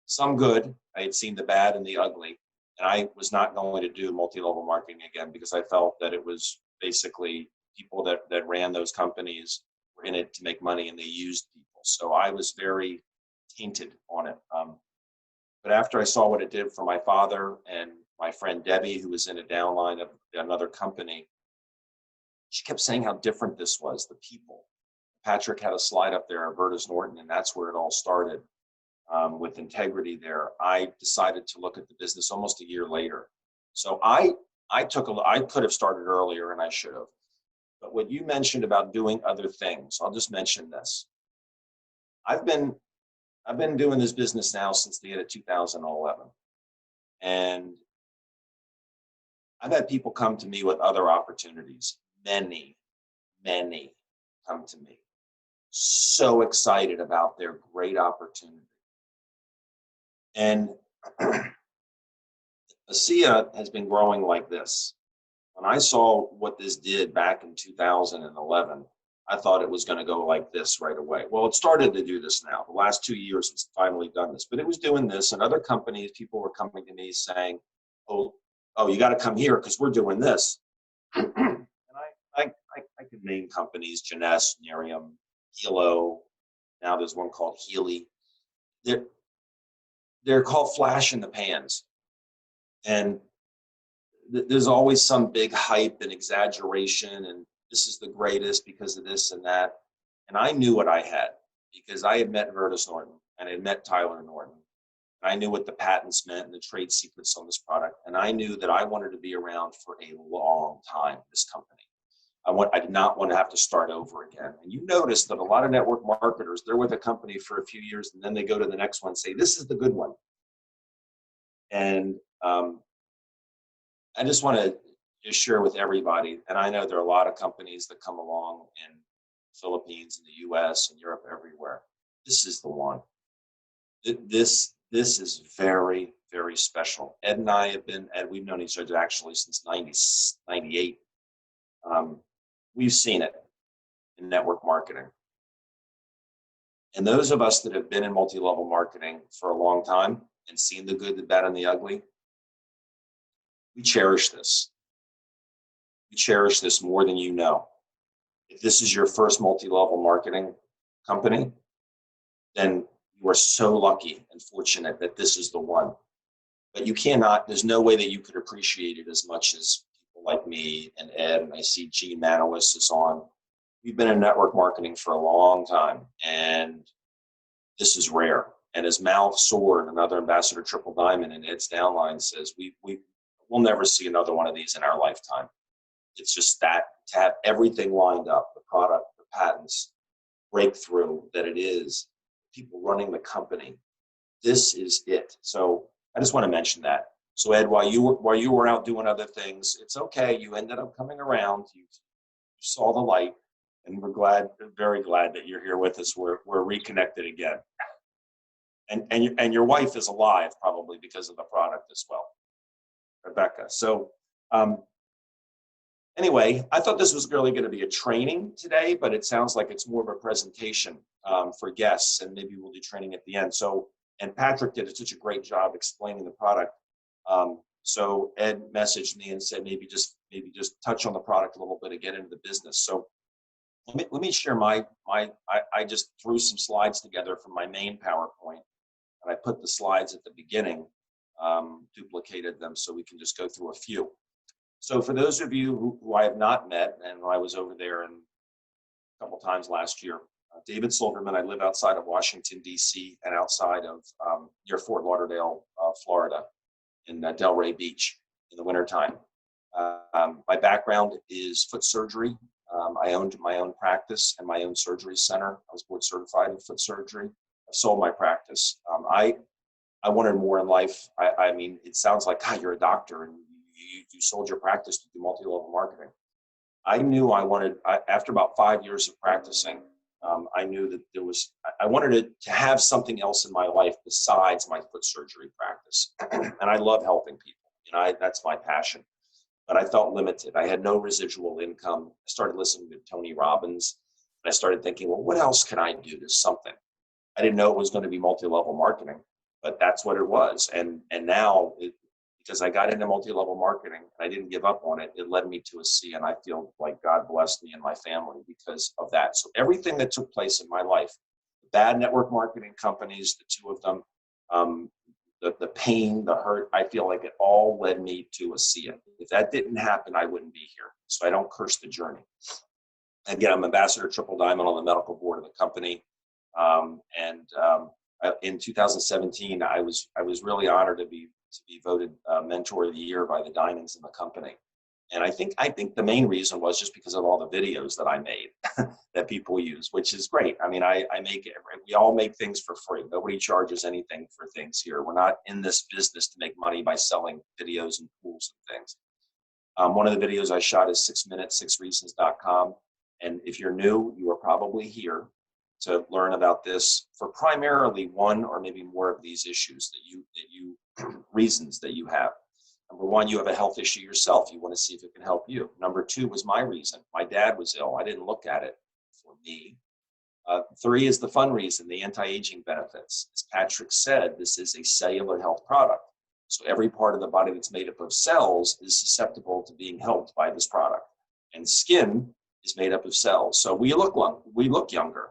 some good. I had seen the bad and the ugly. And I was not going to do multi-level marketing again because I felt that it was basically people that ran those companies were in it to make money and they used people. So I was very tainted on it. But after I saw what it did for my father and my friend Debbie, who was in a downline of another company, she kept saying how different this was, the people. Patrick had a slide up there, Vertus Norton, and that's where it all started with integrity there. I decided to look at the business almost a year later. So I could have started earlier and I should have. But what you mentioned about doing other things, I'll just mention this. I've been doing this business now since the end of 2011. And I've had people come to me with other opportunities. Many come to me. So excited about their great opportunity. And Asea has been growing like this. When I saw what this did back in 2011, I thought it was going to go like this right away. Well, it started to do this now. The last 2 years, it's finally done this. But it was doing this, and other companies, people were coming to me saying, oh, you got to come here because we're doing this. And I could name companies, Janess, Nerium, Hilo. Now there's one called Healy. They're called flash in the pans. And there's always some big hype and exaggeration, and this is the greatest because of this and that. And I knew what I had because I had met Vertus Norton and I had met Tyler Norton. I knew what the patents meant and the trade secrets on this product. And I knew that I wanted to be around for a long time, this company. I did not want to have to start over again. And you notice that a lot of network marketers, they're with a company for a few years and then they go to the next one and say, this is the good one. And I just want to just share with everybody, and I know there are a lot of companies that come along and Philippines, in the US, and Europe, everywhere. This is the one. This is very, very special. Ed and I have been, Ed, we've known each other actually since 98. We've seen it in network marketing. And those of us that have been in multi-level marketing for a long time and seen the good, the bad, and the ugly, we cherish this. We cherish this more than you know. If this is your first multi-level marketing company, then you are so lucky and fortunate that this is the one. But you cannot, there's no way that you could appreciate it as much as people like me and Ed, and I see Gene Manowis is on. We've been in network marketing for a long time, and this is rare. And as Mal Sword, another ambassador triple diamond in Ed's downline, says, we'll never see another one of these in our lifetime. It's just that, to have everything lined up, the product, the patents, breakthrough that it is, people running the company. This is it. So I just want to mention that. So Ed, while you were out doing other things, it's okay. You ended up coming around. You saw the light, and we're very glad that you're here with us. We're reconnected again. And your wife is alive probably because of the product as well, Rebecca. So anyway, I thought this was really going to be a training today, but it sounds like it's more of a presentation for guests, and maybe we'll do training at the end. So, and Patrick did such a great job explaining the product. So Ed messaged me and said, maybe just touch on the product a little bit and get into the business. So let me share I just threw some slides together from my main PowerPoint, and I put the slides at the beginning, duplicated them so we can just go through a few. So for those of you who I have not met, and I was over there a couple times last year, David Silverman, I live outside of Washington, D.C., and outside of near Fort Lauderdale, Florida, in Delray Beach in the wintertime. My background is foot surgery. I owned my own practice and my own surgery center. I was board certified in foot surgery. I sold my practice. I wanted more in life. I mean, it sounds like, God, you're a doctor and you sold your practice to do multi-level marketing. I knew after about 5 years of practicing, I knew that I wanted to have something else in my life besides my foot surgery practice. And I love helping people. That's my passion. But I felt limited. I had no residual income. I started listening to Tony Robbins. And I started thinking, well, what else can I do to something? I didn't know it was going to be multi-level marketing, but that's what it was. And now, because I got into multi-level marketing and I didn't give up on it, it led me to Asea, and I feel like God blessed me and my family because of that. So everything that took place in my life, the bad network marketing companies, the two of them, the pain, the hurt, I feel like it all led me to Asea. If that didn't happen, I wouldn't be here. So I don't curse the journey. Again, I'm Ambassador Triple Diamond on the medical board of the company. In 2017, I was really honored to be voted Mentor of the Year by the Diamonds in the company. And I think the main reason was just because of all the videos that I made that people use, which is great. I mean, we all make things for free. Nobody charges anything for things here. We're not in this business to make money by selling videos and tools and things. One of the videos I shot is 6 minutes, 6reasons.com. And if you're new, you are probably here to learn about this for primarily one or maybe more of these issues reasons that you have. Number one, you have a health issue yourself. You want to see if it can help you. Number two was my reason. My dad was ill. I didn't look at it for me. 3 is the fun reason, the anti-aging benefits. As Patrick said, this is a cellular health product. So every part of the body that's made up of cells is susceptible to being helped by this product. And skin is made up of cells. So we look younger.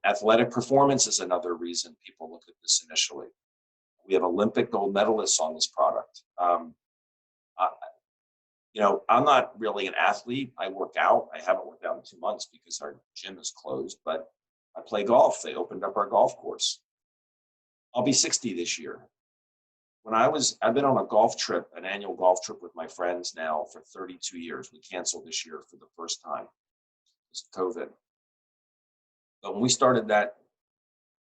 Athletic performance is another reason people look at this initially. We have Olympic gold medalists on this product. I'm not really an athlete. I work out. I haven't worked out in 2 months because our gym is closed, but I play golf. They opened up our golf course. I'll be 60 this year. I've been on a golf trip, an annual golf trip with my friends now for 32 years. We canceled this year for the first time because of COVID. But when we started that,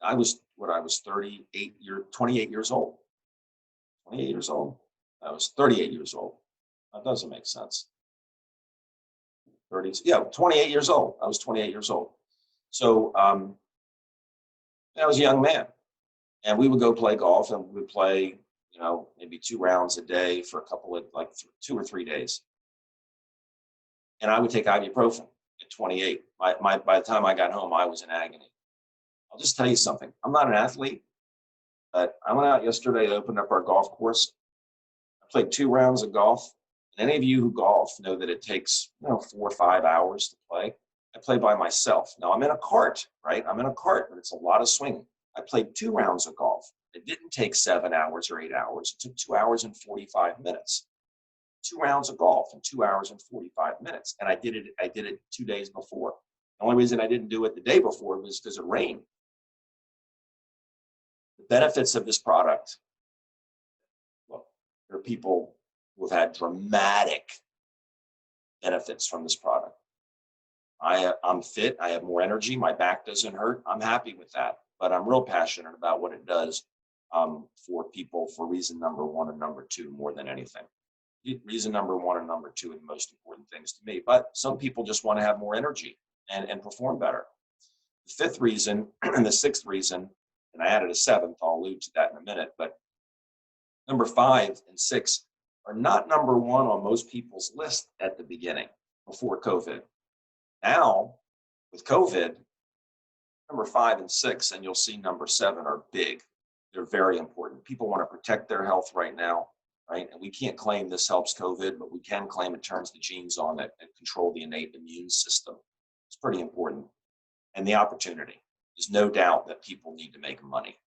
I was 28 years old. 28 years old. I was 38 years old. That doesn't make sense. 30s, yeah, 28 years old. I was 28 years old. So I was a young man, and we would go play golf, and we would play, you know, maybe 2 rounds a day for a couple of, like 2 or 3 days. And I would take ibuprofen at 28. By the time I got home, I was in agony. I'll just tell you something. I'm not an athlete, but I went out yesterday to open up our golf course. I played 2 rounds of golf. And any of you who golf know that it takes, you know, 4 or 5 hours to play. I play by myself. Now I'm in a cart, right? I'm in a cart, but it's a lot of swinging. I played 2 rounds of golf. It didn't take 7 hours or 8 hours. It took 2 hours and 45 minutes. 2 rounds of golf in 2 hours and 45 minutes. And I did it 2 days before. The only reason I didn't do it the day before was because it rained. The benefits of this product, well, there are people who have had dramatic benefits from this product. I'm fit, I have more energy, my back doesn't hurt. I'm happy with that, but I'm real passionate about what it does for people for reason number 1 and number 2 more than anything. Reason number 1 and number 2 are the most important things to me, but some people just want to have more energy and perform better. The 5th reason and the 6th reason, and I added a 7th, I'll allude to that in a minute, but number 5 and 6 are not number 1 on most people's list at the beginning before COVID. Now, with COVID, number 5 and 6, and you'll see number 7 are big. They're very important. People want to protect their health right now, right? And we can't claim this helps COVID, but we can claim it turns the genes on that and control the innate immune system. It's pretty important. And the opportunity. There's no doubt that people need to make money.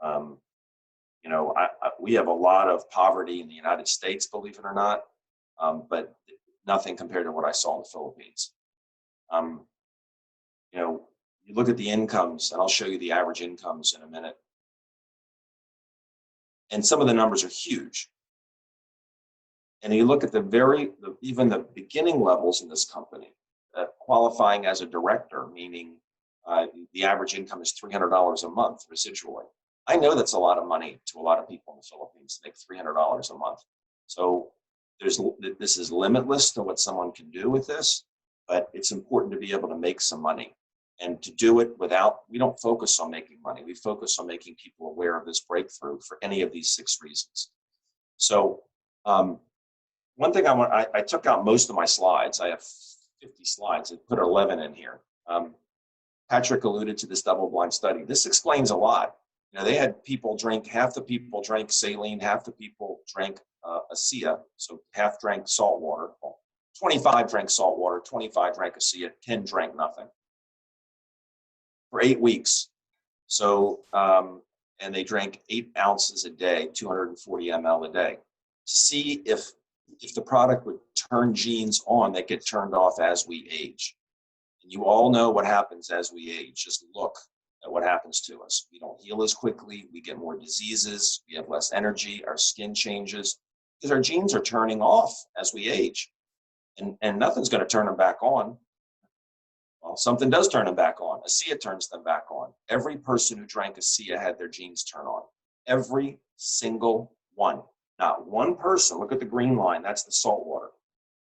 You know, we have a lot of poverty in the United States, believe it or not, but nothing compared to what I saw in the Philippines. You know, you look at the incomes, and I'll show you the average incomes in a minute. And some of the numbers are huge. And you look at even the beginning levels in this company, qualifying as a director, meaning the average income is $300 a month residually. I know that's a lot of money to a lot of people in the Philippines to make $300 a month. So this is limitless to what someone can do with this, but it's important to be able to make some money and to do it we don't focus on making money. We focus on making people aware of this breakthrough for any of these 6 reasons. So one thing I took out most of my slides. I have 50 slides. I put 11 in here. Patrick alluded to this double-blind study. This explains a lot. You know, they had people drink, half the people drank saline, half the people drank Asea, so half drank salt water. 25 drank salt water, 25 drank Asea, 10 drank nothing for 8 weeks. So, and they drank 8 ounces a day, 240 ml a day, to see if the product would turn genes on that get turned off as we age. And you all know what happens as we age. Just look at what happens to us. We don't heal as quickly. We get more diseases. We have less energy. Our skin changes because our genes are turning off as we age. And nothing's going to turn them back on. Well, something does turn them back on. Asea turns them back on. Every person who drank Asea had their genes turn on. Every single one. Not one person. Look at the green line. That's the salt water.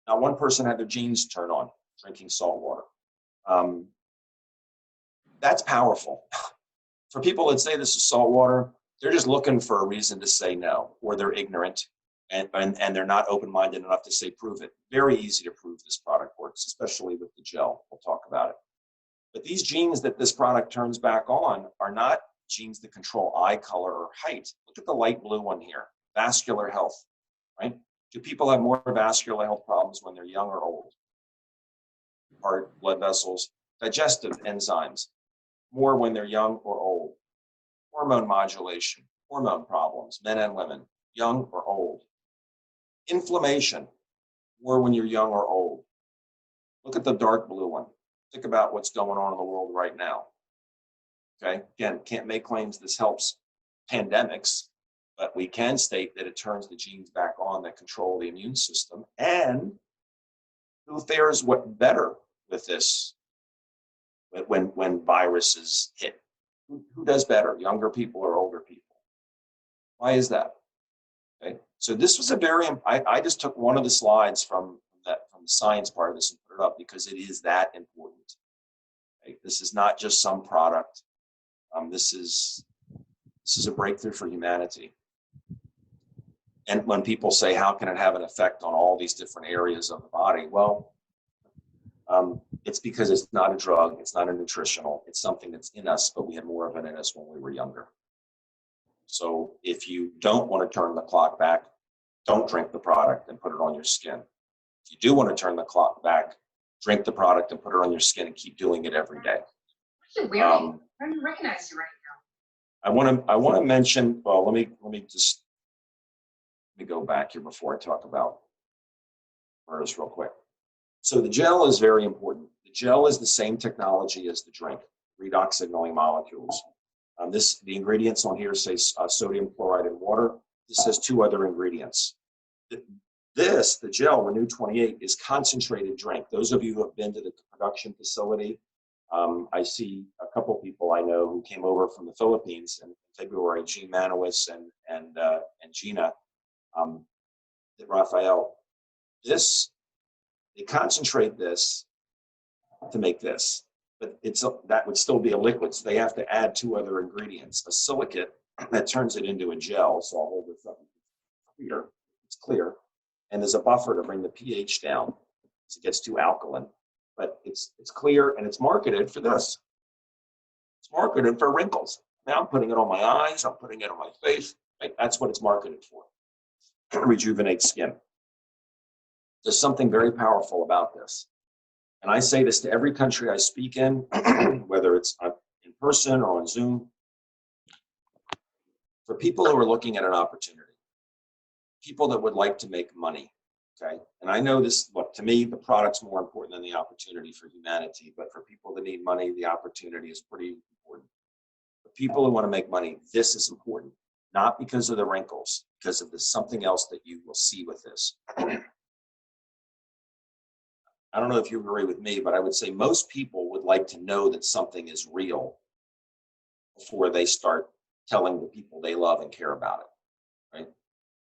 Not one person had their genes turn on drinking salt water. That's powerful. For people that say this is salt water, they're just looking for a reason to say no, or they're ignorant and they're not open-minded enough to say prove it. Very easy to prove this product works, especially with the gel. We'll talk about it. But these genes that this product turns back on are not genes that control eye color or height. Look at the light blue one here, vascular health, right? Do people have more vascular health problems when they're young or old? Heart, blood vessels, digestive enzymes, more when they're young or old. Hormone modulation, hormone problems, men and women, young or old. Inflammation, more when you're young or old. Look at the dark blue one. Think about what's going on in the world right now. Okay, again, can't make claims this helps pandemics, but we can state that it turns the genes back on that control the immune system. And who fares better with this when viruses hit? Who does better, younger people or older people? Why is that? Okay, so this was I just took one of the slides from the science part of this and put it up because it is that important. Okay? This is not just some product. This is a breakthrough for humanity. And when people say, how can it have an effect on all these different areas of the body? Well, it's because it's not a drug, it's not a nutritional, it's something that's in us, but we had more of it in us when we were younger. So if you don't want to turn the clock back, don't drink the product and put it on your skin. If you do want to turn the clock back, drink the product and put it on your skin and keep doing it every day. What are you wearing? I don't recognize you right now. I want to mention, well, let me go back here before I talk about MERS real quick. So the gel is very important. The gel is the same technology as the drink, redox signaling molecules. The ingredients on here say sodium chloride and water. This has 2 other ingredients. The gel, Renew 28, is concentrated drink. Those of you who have been to the production facility, I see a couple people I know who came over from the Philippines in February, Gene Manowis and Gina, Raphael. They concentrate this to make this, but that would still be a liquid, so they have to add 2 other ingredients. A silicate that turns it into a gel, so I'll hold this up. It's clear, and there's a buffer to bring the pH down, so it gets too alkaline. But it's clear, and it's marketed for this. It's marketed for wrinkles. Now I'm putting it on my eyes, I'm putting it on my face. Right? That's what it's marketed for. Rejuvenate skin. There's something very powerful about this. And I say this to every country I speak in, whether it's in person or on Zoom. For people who are looking at an opportunity, people that would like to make money, okay? And I know this, look, to me, the product's more important than the opportunity for humanity, but for people that need money, the opportunity is pretty important. For people who want to make money, this is important, not because of the wrinkles, because of something else that you will see with this. I don't know if you agree with me, but I would say most people would like to know that something is real before they start telling the people they love and care about it, right?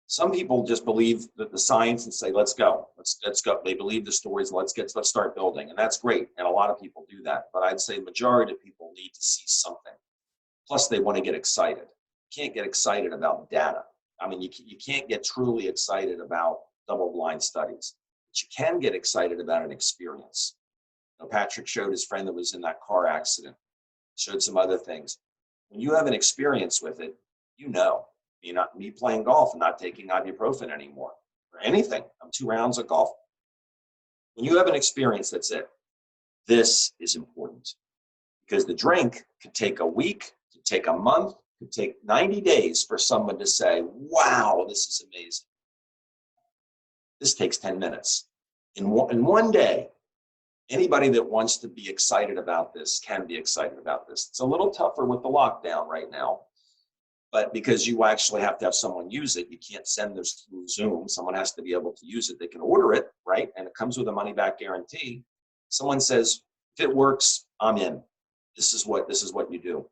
Some people just believe that the science and say, let's go, let's go. They believe the stories, let's start building. And that's great. And a lot of people do that. But I'd say the majority of people need to see something. Plus they want to get excited. You can't get excited about data. I mean, you can't get truly excited about double-blind studies. But you can get excited about an experience. You know, Patrick showed his friend that was in that car accident, showed some other things. When you have an experience with it, you know. You're not me playing golf and not taking ibuprofen anymore or anything. I'm 2 rounds of golf. When you have an experience, that's it. This is important because the drink could take a week, could take a month, could take 90 days for someone to say, wow, this is amazing. This takes 10 minutes. In one day, anybody that wants to be excited about this can be excited about this. It's a little tougher with the lockdown right now, but because you actually have to have someone use it, you can't send this through Zoom. Someone has to be able to use it. They can order it, right? And it comes with a money-back guarantee. Someone says, if it works, I'm in. This is what you do.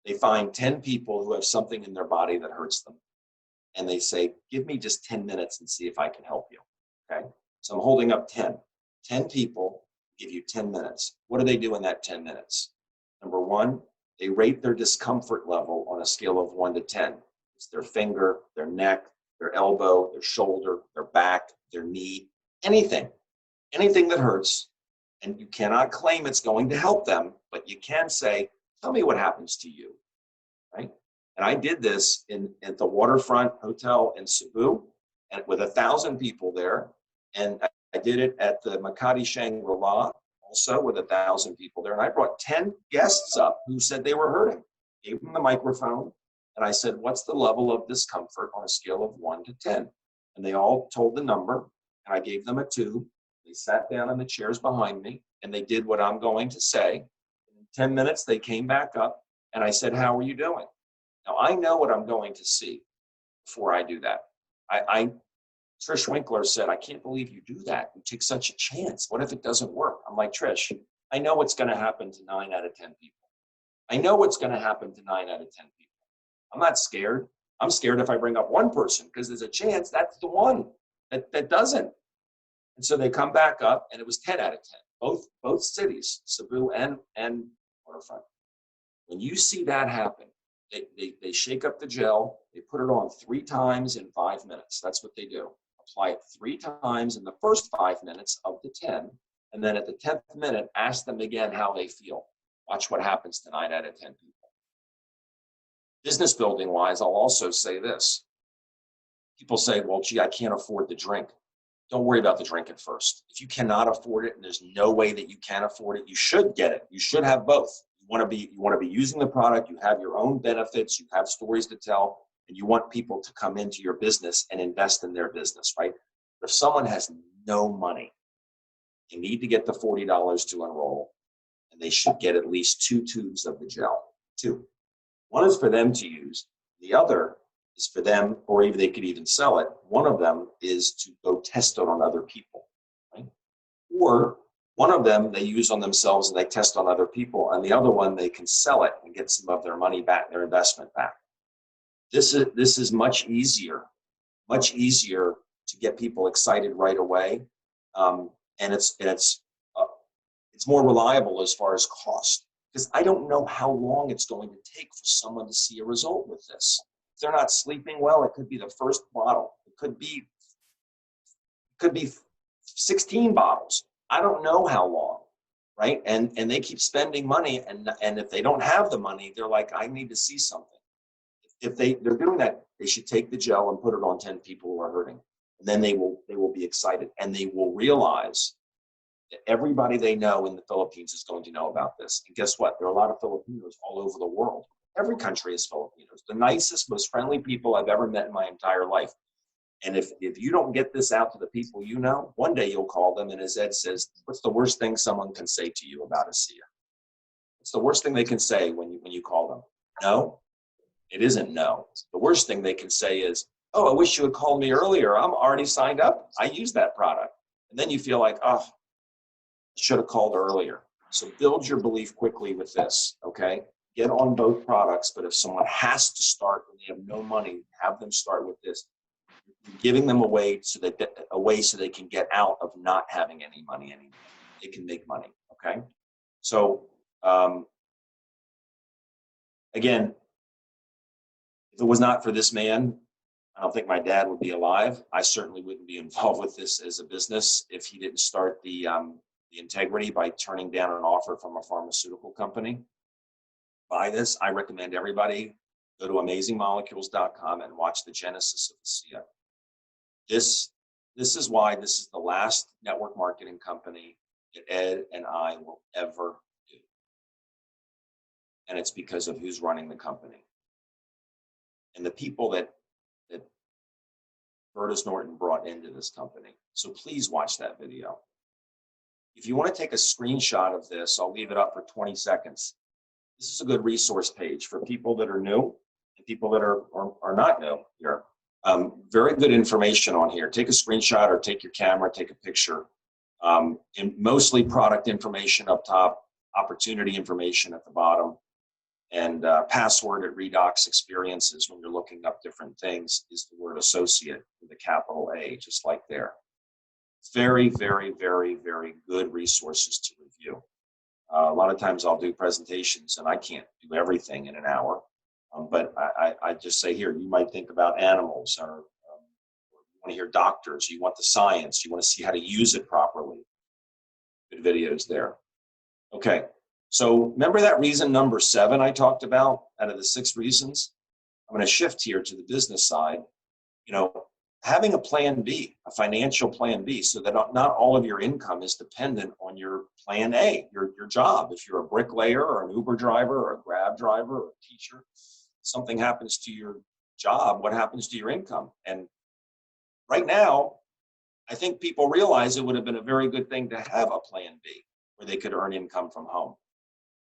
They find 10 people who have something in their body that hurts them. And they say, give me just 10 minutes and see if I can help you, okay? So I'm holding up 10. 10 people give you 10 minutes. What do they do in that 10 minutes? Number 1, they rate their discomfort level on a scale of 1 to 10. It's their finger, their neck, their elbow, their shoulder, their back, their knee, anything that hurts. And you cannot claim it's going to help them, but you can say, tell me what happens to you, right? And I did this at the waterfront hotel in Cebu and with 1,000 people there. And I did it at the Makati Shangri-La also with 1,000 people there. And I brought 10 guests up who said they were hurting. Gave them the microphone. And I said, what's the level of discomfort on a scale of 1 to 10? And they all told the number. And I gave them a 2. They sat down in the chairs behind me. And they did what I'm going to say. In 10 minutes, they came back up. And I said, how are you doing? Now, I know what I'm going to see before I do that. Trish Winkler said, I can't believe you do that. You take such a chance. What if it doesn't work? I'm like, Trish, I know what's going to happen to 9 out of 10 people. I know what's going to happen to 9 out of 10 people. I'm not scared. I'm scared if I bring up one person because there's a chance that's the one that doesn't. And so they come back up, and it was 10 out of 10, both cities, Cebu and Waterfront. When you see that happen, they shake up the gel, they put it on 3 times in 5 minutes. That's what they do. Apply it 3 times in the first 5 minutes of the 10, and then at the 10th minute, ask them again how they feel. Watch what happens to 9 out of 10 people. Business building wise, I'll also say this. People say, well, gee, I can't afford the drink. Don't worry about the drink at first. If you cannot afford it and there's no way that you can afford it, you should get it. You should have both. You want to be using the product, you have your own benefits, you have stories to tell, and you want people to come into your business and invest in their business, right? But if someone has no money, they need to get the $40 to enroll, and they should get at least 2 tubes of the gel. 2. One is for them to use. The other is for them, or even they could even sell it. One of them is to go test it on other people, right? Or one of them they use on themselves and they test on other people, and the other one they can sell it and get some of their money back, their investment back. This is much easier to get people excited right away, and it's more reliable as far as cost, because I don't know how long it's going to take for someone to see a result with this. If they're not sleeping well, it could be the first bottle. It could be 16 bottles. I don't know how long, right? And they keep spending money, and if they don't have the money, they're like, I need to see something. If they're doing that, they should take the gel and put it on 10 people who are hurting. And then they will be excited, and they will realize that everybody they know in the Philippines is going to know about this. And guess what? There are a lot of Filipinos all over the world. Every country is Filipinos. The nicest, most friendly people I've ever met in my entire life. And if you don't get this out to the people you know, one day you'll call them, and as Ed says, what's the worst thing someone can say to you about Asea? What's the worst thing they can say when you call them? No? It isn't no. The worst thing they can say is, oh, I wish you had called me earlier. I'm already signed up. I use that product. And then you feel like, oh, I should have called earlier. So build your belief quickly with this, okay? Get on both products, but if someone has to start and they have no money, have them start with this. You're giving them a way so they can get out of not having any money anymore. They can make money, okay? So again, if it was not for this man, I don't think my dad would be alive. I certainly wouldn't be involved with this as a business if he didn't start the integrity by turning down an offer from a pharmaceutical company. Buy this. I recommend everybody go to amazingmolecules.com and watch the genesis of Asea. This is why this is the last network marketing company that Ed and I will ever do. And it's because of who's running the company. And the people that Bertus Norton brought into this company. So please watch that video. If you want to take a screenshot of this, I'll leave it up for 20 seconds. This is a good resource page for people that are new and people that are not new here. Very good information on here. Take a screenshot or take your camera, take a picture. And mostly product information up top, opportunity information at the bottom. And password at Redox Experiences when you're looking up different things is the word associate with a capital A, just like there. Very, very, very, very good resources to review. A lot of times I'll do presentations and I can't do everything in an hour. But I just say here, you might think about animals, or you want to hear doctors, you want the science, you want to see how to use it properly. Good videos there. Okay. So remember that reason number 7 I talked about out of the 6 reasons? I'm going to shift here to the business side. You know, having a plan B, a financial plan B, so that not all of your income is dependent on your plan A, your job. If you're a bricklayer or an Uber driver or a Grab driver or a teacher, something happens to your job, what happens to your income? And right now, I think people realize it would have been a very good thing to have a plan B where they could earn income from home.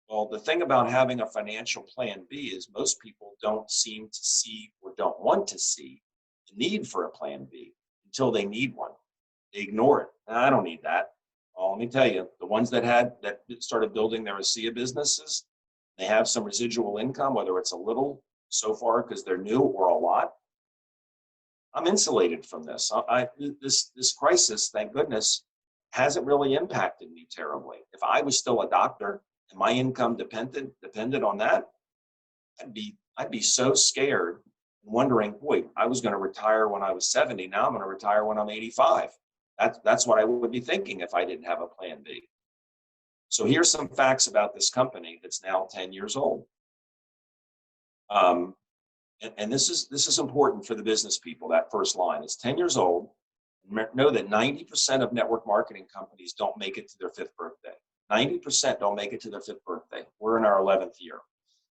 Well, the thing about having a financial plan B is most people don't seem to see or don't want to see the need for a plan B until they need one. They ignore it. I don't need that. Well, let me tell you, the ones that started building their Asea businesses, they have some residual income, whether it's a little so far because they're new or a lot. I'm insulated from this. This crisis, thank goodness, hasn't really impacted me terribly. If I was still a doctor and my income depended on that, I'd be so scared and wondering, boy, I was going to retire when I was 70. Now I'm going to retire when I'm 85. That's what I would be thinking if I didn't have a plan B. So here's some facts about this company that's now 10 years old. And this is important for the business people, that first line. It's 10 years old. Know that 90% of network marketing companies don't make it to their 5th birthday. 90% don't make it to their 5th birthday. We're in our 11th year.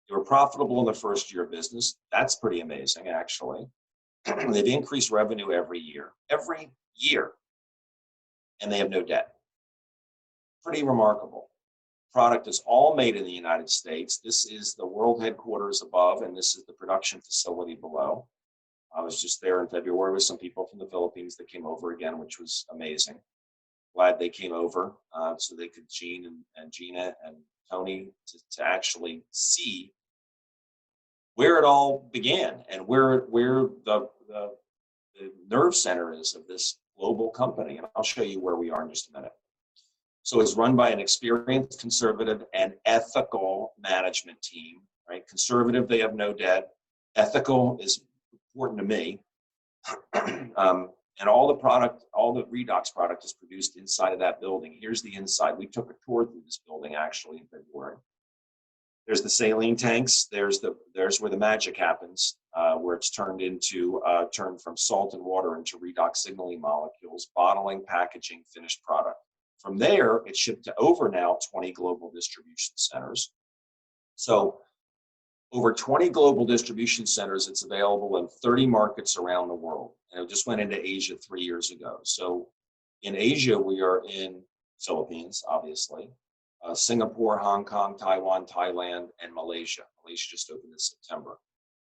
They were profitable in the first year of business. That's pretty amazing, actually. They've increased revenue every year, and they have no debt. Pretty remarkable. Product is all made in the United States. This is the world headquarters above, and this is the production facility below. I was just there in February with some people from the Philippines that came over again, which was amazing. Glad they came over so they could, Gene and Gina and Tony, to actually see where it all began and where the nerve center is of this global company. And I'll show you where we are in just a minute. So it's run by an experienced, conservative, and ethical management team, right? Conservative, they have no debt. Ethical is important to me. And all the Redox product is produced inside of that building. Here's the inside. We took a tour through this building actually in February. There's the saline tanks. There's where the magic happens, where it's turned from salt and water into redox signaling molecules, bottling, packaging, finished product. From there, it's shipped to over now 20 global distribution centers. So over 20 global distribution centers, it's available in 30 markets around the world. And it just went into Asia 3 years ago. So in Asia, we are in Philippines, obviously, Singapore, Hong Kong, Taiwan, Thailand, and Malaysia. Malaysia just opened in September.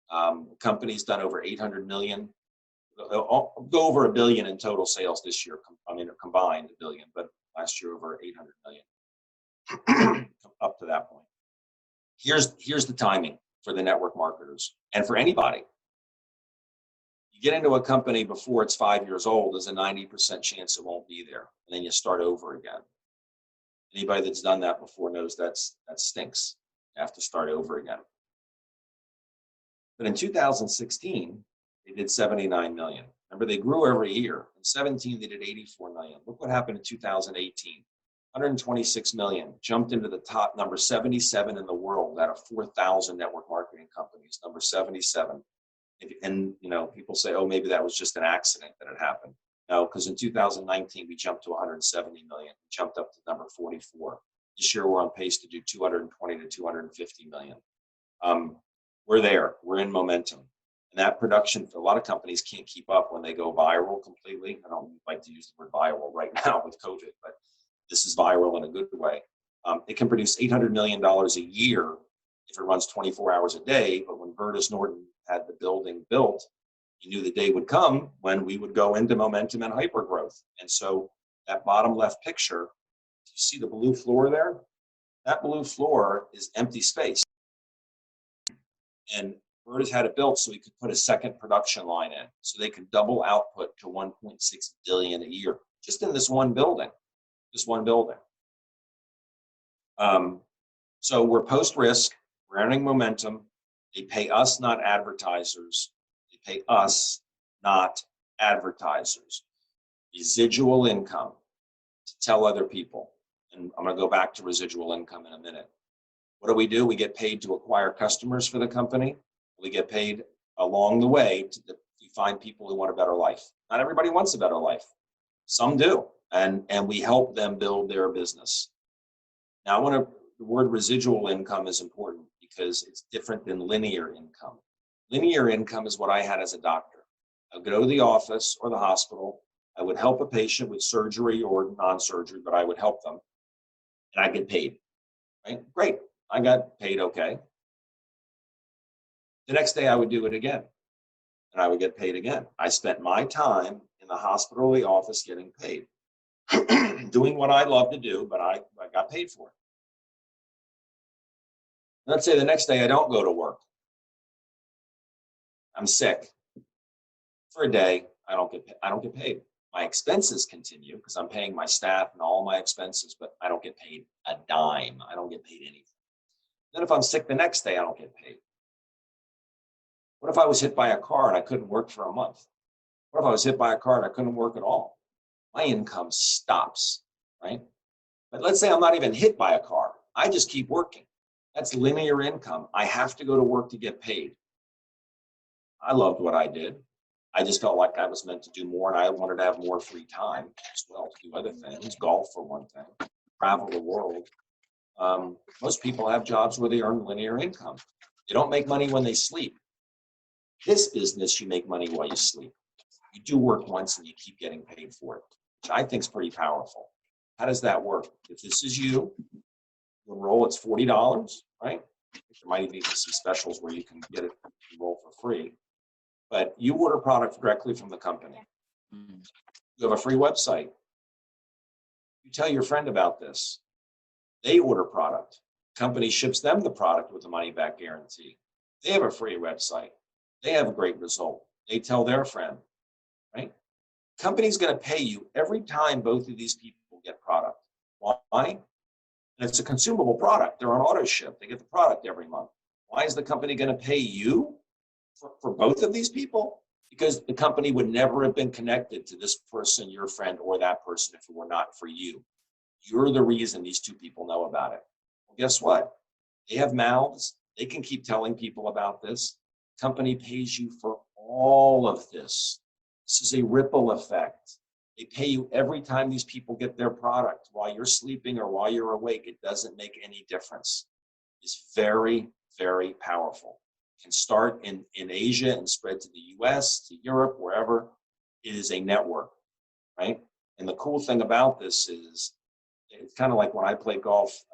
The company's done over 800 million, go over $1 billion in total sales this year. Combined $1 billion, but last year over 800 million, up to that point. Here's the timing for the network marketers and for anybody. You get into a company before it's 5 years old, there's a 90% chance it won't be there, and then you start over again. Anybody that's done that before knows that stinks. You have to start over again. But in 2016, they did 79 million. Remember, they grew every year. In 17, they did 84 million. Look what happened in 2018. 126 million, jumped into the top, number 77 in the world out of 4,000 network marketing companies, number 77. And people say, oh, maybe that was just an accident that it happened. No, because in 2019, we jumped to 170 million, we jumped up to number 44. This year, we're on pace to do 220 to 250 million. We're there, we're in momentum. And that production, a lot of companies can't keep up when they go viral completely. I don't like to use the word viral right now with COVID, but this is viral in a good way. It can produce $800 million a year if it runs 24 hours a day. But when Burtis Norton had the building built, he knew the day would come when we would go into momentum and hypergrowth. And so that bottom left picture, you see the blue floor there? That blue floor is empty space. And Burtis had it built so he could put a second production line in, so they could double output to 1.6 billion a year, just in this one building. So we're post-risk, we're earning momentum. They pay us, not advertisers. They pay us, not advertisers. Residual income to tell other people. And I'm going to go back to residual income in a minute. What do? We get paid to acquire customers for the company. We get paid along the way to find people who want a better life. Not everybody wants a better life. Some do. And we help them build their business. Now, the word residual income is important because it's different than linear income. Linear income is what I had as a doctor. I would go to the office or the hospital. I would help a patient with surgery or non-surgery, but I would help them. And I get paid. Right? Great. I got paid okay. The next day I would do it again. And I would get paid again. I spent my time in the hospital or the office getting paid. Doing what I love to do, but I got paid for it. Let's say the next day I don't go to work. I'm sick. For a day, I don't get paid. My expenses continue because I'm paying my staff and all my expenses, but I don't get paid a dime. I don't get paid anything. Then if I'm sick the next day, I don't get paid. What if I was hit by a car and I couldn't work for a month? What if I was hit by a car and I couldn't work at all? My income stops, right? But let's say I'm not even hit by a car. I just keep working. That's linear income. I have to go to work to get paid. I loved what I did. I just felt like I was meant to do more, and I wanted to have more free time as well to do other things, golf for one thing, travel the world. Most people have jobs where they earn linear income. They don't make money when they sleep. This business, you make money while you sleep. You do work once and you keep getting paid for it, which I think is pretty powerful. How does that work? If this is you enroll, it's $40, right? There might even be some specials where you can get it enroll for free. But you order product directly from the company. You have a free website. You tell your friend about this. They order product. Company ships them the product with a money-back guarantee. They have a free website. They have a great result. They tell their friend, right? Company's going to pay you every time both of these people get product. Why? And it's a consumable product. They're on auto ship. They get the product every month. Why is the company going to pay you for both of these people? Because the company would never have been connected to this person, your friend, or that person if it were not for you. You're the reason these two people know about it. Well, guess what? They have mouths. They can keep telling people about this. Company pays you for all of this. This is a ripple effect. They pay you every time these people get their product. While you're sleeping or while you're awake, it doesn't make any difference. It's very, very powerful. It can start in Asia and spread to the US, to Europe, wherever. It is a network, right? And the cool thing about this is, it's kind of like when I played golf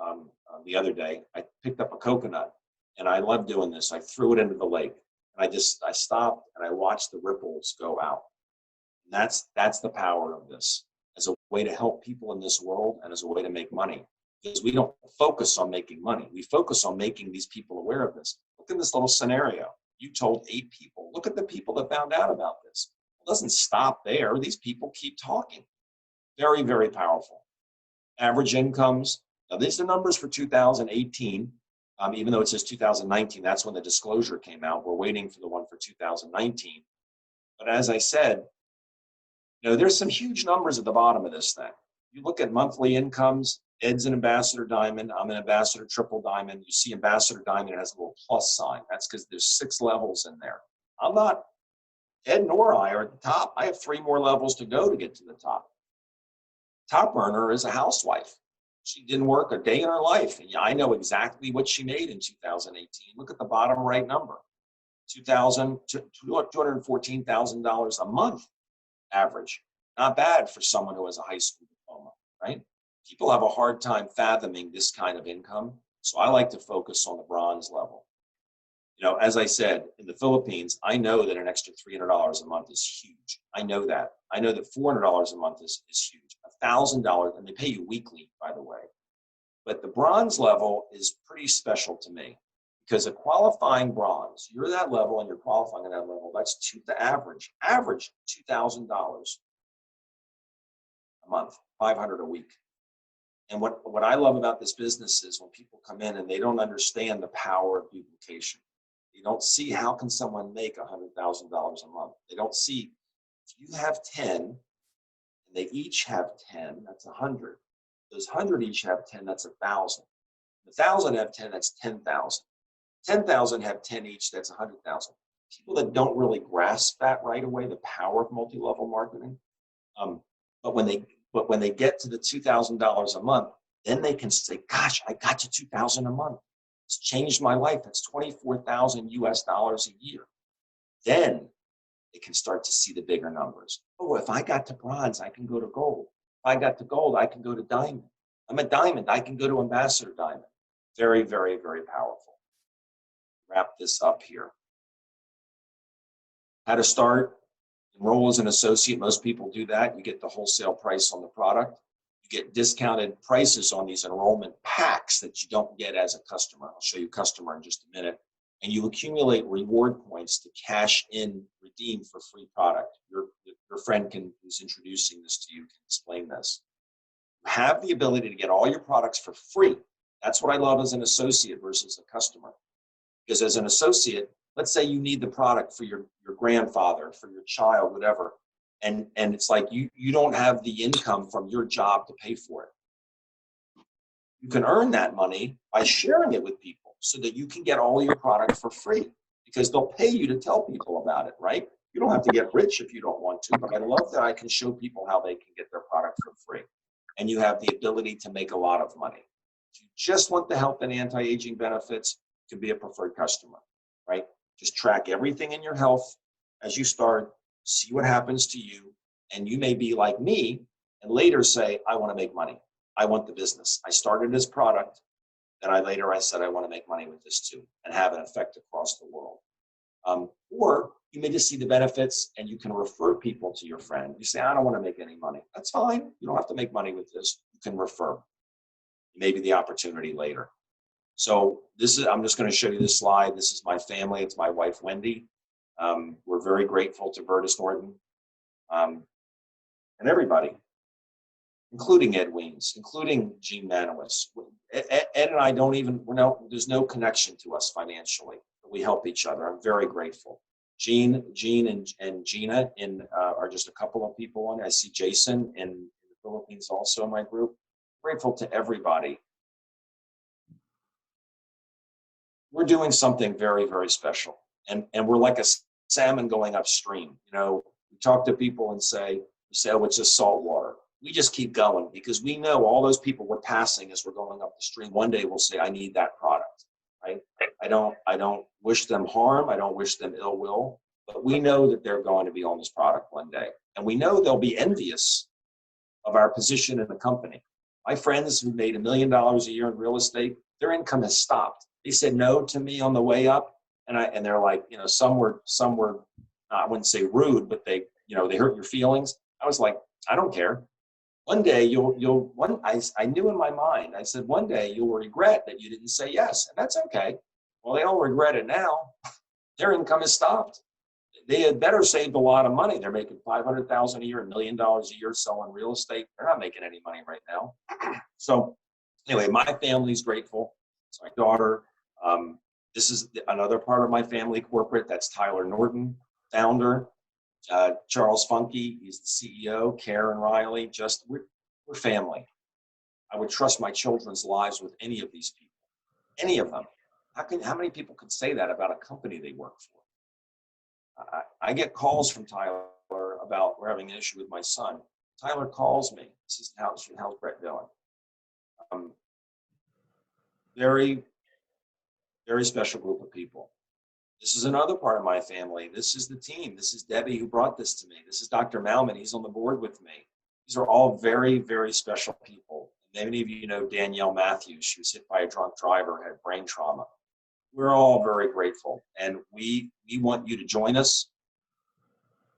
the other day. I picked up a coconut, and I love doing this. I threw it into the lake, and I stopped and I watched the ripples go out. And that's the power of this as a way to help people in this world and as a way to make money. Because we don't focus on making money. We focus on making these people aware of this. Look at this little scenario. You told 8 people. Look at the people that found out about this. It doesn't stop there. These people keep talking. Very, very powerful. Average incomes. Now, these are numbers for 2018. Even though it says 2019, that's when the disclosure came out. We're waiting for the one for 2019. But as I said, there's some huge numbers at the bottom of this thing. You look at monthly incomes. Ed's an Ambassador Diamond. I'm an Ambassador Triple Diamond. You see Ambassador Diamond, it has a little plus sign. That's because there's 6 levels in there. I'm not, Ed nor I are at the top. I have 3 more levels to go to get to the top. Top earner is a housewife. She didn't work a day in her life. And I know exactly what she made in 2018. Look at the bottom right number. $214,000 a month average. Not bad for someone who has a high school diploma, right? People have a hard time fathoming this kind of income. So I like to focus on the bronze level. As I said, in the Philippines, I know that an extra $300 a month is huge. I know that. I know that $400 a month is huge. $1,000, and they pay you weekly, by the way. But the bronze level is pretty special to me because a qualifying bronze, you're that level and you're qualifying at that level. That's the average $2,000 a month, $500 a week. And what I love about this business is when people come in and they don't understand the power of duplication. They don't see how can someone make $100,000 a month. They don't see if you have 10 and they each have 10, that's 100. Those 100 each have 10, that's 1,000. 1,000 have 10, that's 10,000. 10,000 have 10 each, that's 100,000. People that don't really grasp that right away, the power of multi-level marketing. But when they get to the $2,000 a month, then they can say, gosh, I got to $2,000 a month. It's changed my life. That's 24,000 US dollars a year. Then they can start to see the bigger numbers. Oh, if I got to bronze, I can go to gold. If I got to gold, I can go to diamond. I'm a diamond, I can go to Ambassador Diamond. Very, very, very powerful. Wrap this up here. How to start. Enroll as an associate. Most people do that. You get the wholesale price on the product. You get discounted prices on these enrollment packs that you don't get as a customer. I'll show you customer in just a minute. and you accumulate reward points to cash in, redeem for free product. Your friend who's introducing this to you can explain this. You have the ability to get all your products for free. That's what I love as an associate versus a customer. Because as an associate, let's say you need the product for your grandfather, for your child, whatever, and it's like you don't have the income from your job to pay for it. You can earn that money by sharing it with people so that you can get all your product for free, because they'll pay you to tell people about it, right? You don't have to get rich if you don't want to, but I love that I can show people how they can get their product for free. And you have the ability to make a lot of money. If you just want the health and anti-aging benefits, you can be a preferred customer, right? Just track everything in your health as you start, see what happens to you, and you may be like me and later say, I want to make money. I want the business. I started this product, then I said I want to make money with this too and have an effect across the world. Or you may just see the benefits and you can refer people to your friend. You say, I don't want to make any money. That's fine. You don't have to make money with this. You can refer. Maybe the opportunity later. So I'm just going to show you this slide. This is my family. It's my wife, Wendy. We're very grateful to Virtus Norton and everybody, including Ed Weems, including Gene Manowis. Ed and I there's no connection to us financially. We help each other. I'm very grateful. Gene and Gina are just a couple of people on it. I see Jason in the Philippines also in my group. Grateful to everybody. We're doing something very, very special. And we're like a salmon going upstream. You know, we talk to people and say, oh, it's just salt water. We just keep going because we know all those people we're passing as we're going up the stream. One day we'll say, I need that product, right? I don't wish them harm. I don't wish them ill will, but we know that they're going to be on this product one day. And we know they'll be envious of our position in the company. My friends who made $1 million a year in real estate, their income has stopped. They said no to me on the way up. And they're like, you know, some were, I wouldn't say rude, but they hurt your feelings. I was like, I don't care. One day I knew in my mind, I said, one day you'll regret that you didn't say yes. And that's okay. Well, they don't regret it now. Their income has stopped. They had better saved a lot of money. They're making $500,000 a year, $1 million a year selling real estate. They're not making any money right now. So anyway, my family's grateful. It's my daughter. This is another part of my family corporate. That's Tyler Norton, founder. Charles Funke, he's the CEO. Karen Riley, we're family. I would trust my children's lives with any of these people, any of them. How many people could say that about a company they work for? I get calls from Tyler about we're having an issue with my son. Tyler calls me. Says, how's Brett doing? Very, very special group of people. This is another part of my family. This is the team. This is Debbie who brought this to me. This is Dr. Malman. He's on the board with me. These are all very, very special people. Many of you know Danielle Matthews. She was hit by a drunk driver, had brain trauma. We're all very grateful. And we want you to join us.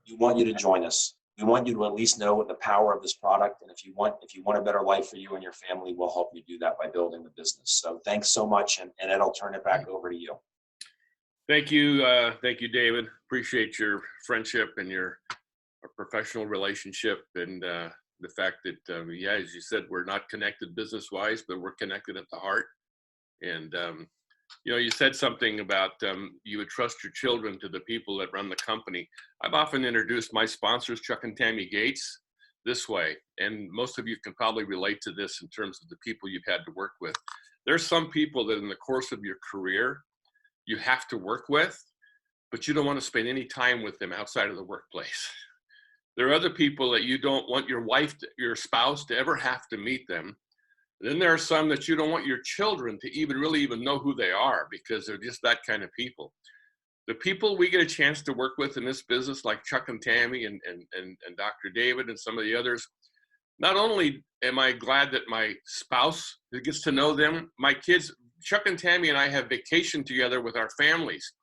We want you to join us. We want you to at least know the power of this product. And if you want a better life for you and your family, we'll help you do that by building the business. So thanks so much. And Ed, I'll turn it back over to you. Thank you, David. Appreciate your friendship and your professional relationship, and the fact that, as you said, we're not connected business-wise, but we're connected at the heart. And you said something about you would trust your children to the people that run the company. I've often introduced my sponsors, Chuck and Tammy Gates, this way, and most of you can probably relate to this in terms of the people you've had to work with. There's some people that in the course of your career you have to work with, but you don't want to spend any time with them outside of the workplace. There are other people that you don't want your spouse to ever have to meet them. Then there are some that you don't want your children to even know who they are, because they're just that kind of people. The people we get a chance to work with in this business, like Chuck and Tammy and Dr. David and some of the others, not only am I glad that my spouse gets to know them, my kids, Chuck and Tammy and I have vacationed together with our families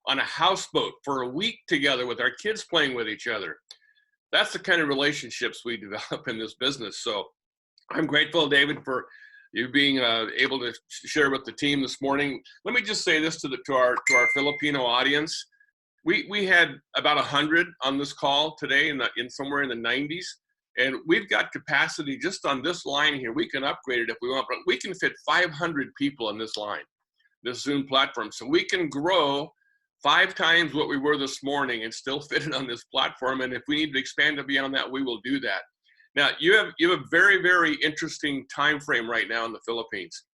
on a houseboat for a week together with our kids playing with each other. That's the kind of relationships we develop in this business. So I'm grateful, David, for you being able to share with the team this morning. Let me just say this to our Filipino audience. We had about 100 on this call today in somewhere in the 90s. And we've got capacity just on this line here. We can upgrade it if we want, but we can fit 500 people on this line, this Zoom platform. So we can grow 5 times what we were this morning and still fit it on this platform. And if we need to expand it beyond that, we will do that. Now, you have a very, very interesting time frame right now in the Philippines.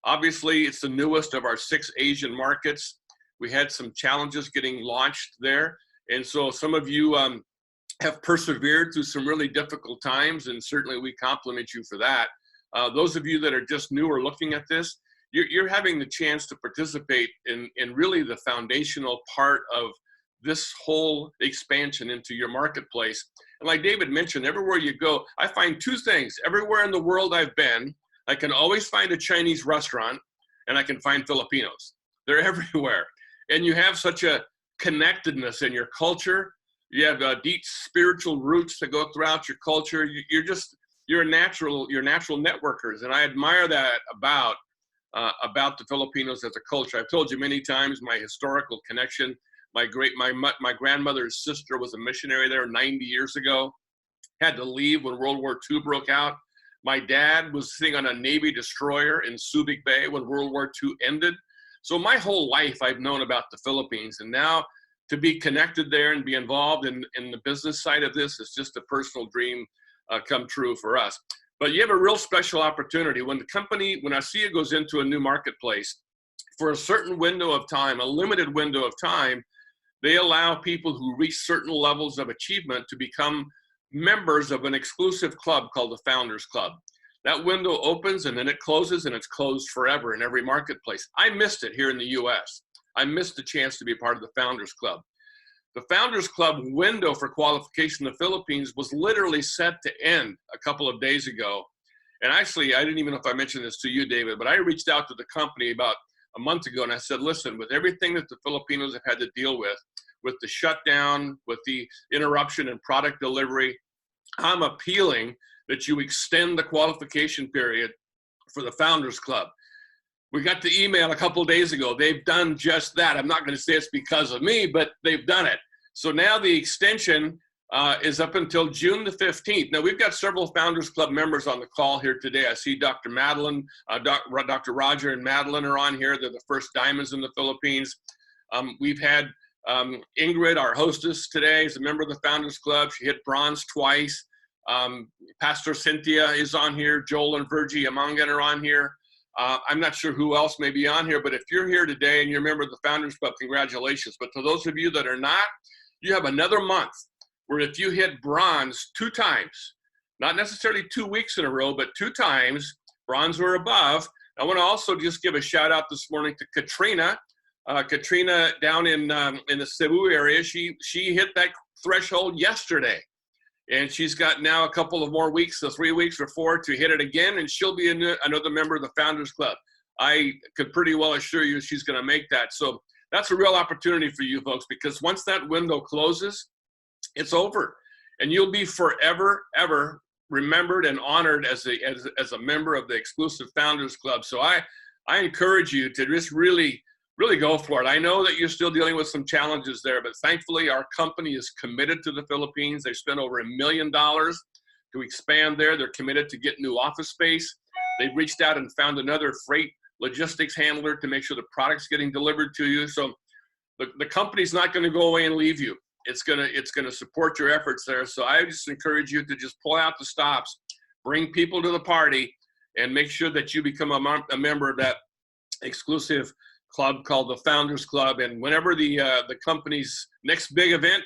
Obviously, it's the newest of our 6 Asian markets. We had some challenges getting launched there. And so some of you have persevered through some really difficult times, and certainly we compliment you for that. Those of you that are just new or looking at this, you're having the chance to participate in really the foundational part of this whole expansion into your marketplace. And like David mentioned, everywhere you go, I find 2 things. Everywhere in the world I've been, I can always find a Chinese restaurant and I can find Filipinos. They're everywhere. And you have such a connectedness in your culture. You have deep spiritual roots that go throughout your culture. You're natural networkers. And I admire that about the Filipinos as a culture. I've told you many times my historical connection. My grandmother's sister was a missionary there 90 years ago, had to leave when World War II broke out. My dad was sitting on a Navy destroyer in Subic Bay when World War II ended. So my whole life I've known about the Philippines, and now to be connected there and be involved in the business side of this is just a personal dream come true for us. But you have a real special opportunity. When Asea goes into a new marketplace, for a certain window of time, a limited window of time, they allow people who reach certain levels of achievement to become members of an exclusive club called the Founders Club. That window opens and then it closes, and it's closed forever in every marketplace. I missed it here in the US. I missed the chance to be part of the Founders Club. The Founders Club window for qualification in the Philippines was literally set to end a couple of days ago. And actually, I didn't even know if I mentioned this to you, David, but I reached out to the company about a month ago and I said, listen, with everything that the Filipinos have had to deal with the shutdown, with the interruption in product delivery, I'm appealing that you extend the qualification period for the Founders Club. We got the email a couple of days ago. They've done just that. I'm not going to say it's because of me, but they've done it. So now the extension is up until June the 15th. Now, we've got several Founders Club members on the call here today. I see Dr. Madeline, Dr. Roger and Madeline are on here. They're the first diamonds in the Philippines. We've had Ingrid, our hostess today, is a member of the Founders Club. She hit bronze twice. Pastor Cynthia is on here. Joel and Virgie Amangan are on here. I'm not sure who else may be on here, but if you're here today and you're a member of the Founders Club, congratulations. But to those of you that are not, you have another month where if you hit bronze 2 times, not necessarily 2 weeks in a row, but 2 times, bronze or above. I want to also just give a shout out this morning to Katrina. Katrina down in the Cebu area, she hit that threshold yesterday. And she's got now a couple of more weeks, so 3 weeks or 4 to hit it again, and she'll be another member of the Founders Club. I could pretty well assure you she's going to make that. So that's a real opportunity for you folks, because once that window closes, it's over. And you'll be forever, ever remembered and honored as a member of the exclusive Founders Club. So I encourage you to just really go for it. I know that you're still dealing with some challenges there, but thankfully our company is committed to the Philippines. They've spent over $1 million to expand there. They're committed to get new office space. They've reached out and found another freight logistics handler to make sure the product's getting delivered to you. So the company's not going to go away and leave you. It's gonna support your efforts there. So I just encourage you to just pull out the stops, bring people to the party, and make sure that you become a member of that exclusive club called the Founders Club. And whenever the company's next big event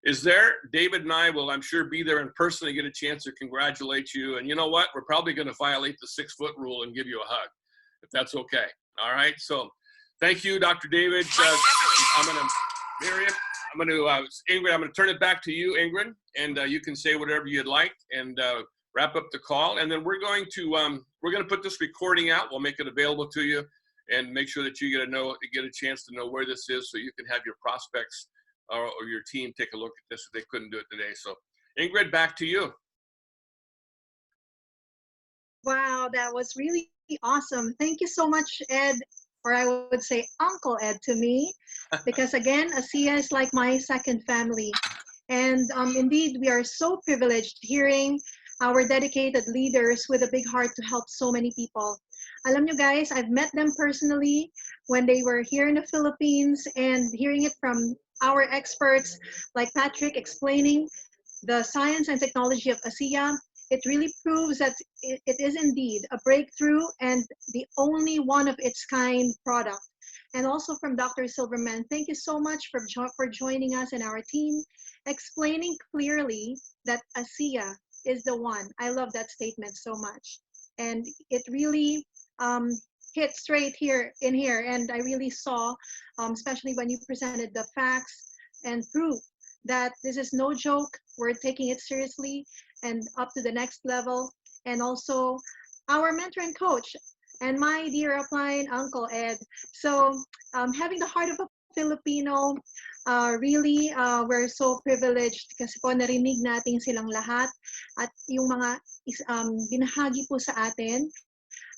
is there, David and I will, I'm sure, be there in person and get a chance to congratulate you. And you know what? We're probably going to violate the 6-foot rule and give you a hug, if that's okay. All right. So thank you, Dr. David. Ingrid, I'm going to turn it back to you, Ingrid, and you can say whatever you'd like and wrap up the call. And then we're going to put this recording out. We'll make it available to you and make sure that you get a chance to know where this is, so you can have your prospects or your team take a look at this if they couldn't do it today. So Ingrid, back to you. Wow, that was really awesome. Thank you so much, Ed, or I would say Uncle Ed to me, because again, Asea is like my second family. And indeed, we are so privileged hearing our dedicated leaders with a big heart to help so many people. Alam nyo guys, I've met them personally when they were here in the Philippines, and hearing it from our experts like Patrick explaining the science and technology of ASEA, it really proves that it is indeed a breakthrough and the only one of its kind product. And also from Dr. Silverman, thank you so much for joining us and our team, explaining clearly that ASEA is the one. I love that statement so much. And it really hit straight here. And I really saw, especially when you presented the facts and proof that this is no joke. We're taking it seriously and up to the next level. And also our mentor and coach and my dear upline Uncle Ed. So having the heart of a Filipino, really we're so privileged kasi po narinig natin silang lahat at yung mga binahagi po sa atin.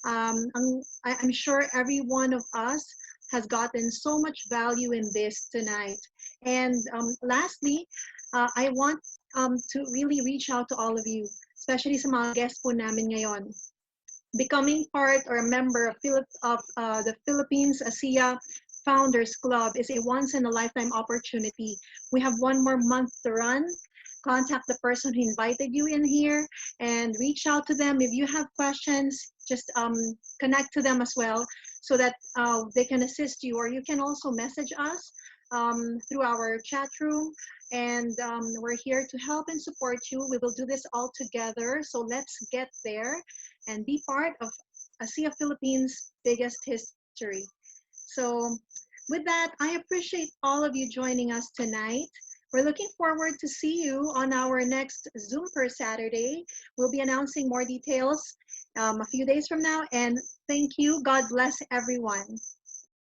I'm sure every one of us has gotten so much value in this tonight. And lastly, I want to really reach out to all of you, especially sa mga guests po namin ngayon. Becoming part or a member of the Philippines ASEA Founders Club is a once-in-a-lifetime opportunity. We have one more month to run. Contact the person who invited you in here and reach out to them. If you have questions, just connect to them as well so that they can assist you, or you can also message us through our chat room, and we're here to help and support you. We will do this all together, so let's get there and be part of ASEA Philippines' biggest history. So with that, I appreciate all of you joining us tonight. We're looking forward to see you on our next Zoom per Saturday. We'll be announcing more details a few days from now, and thank you. God bless everyone.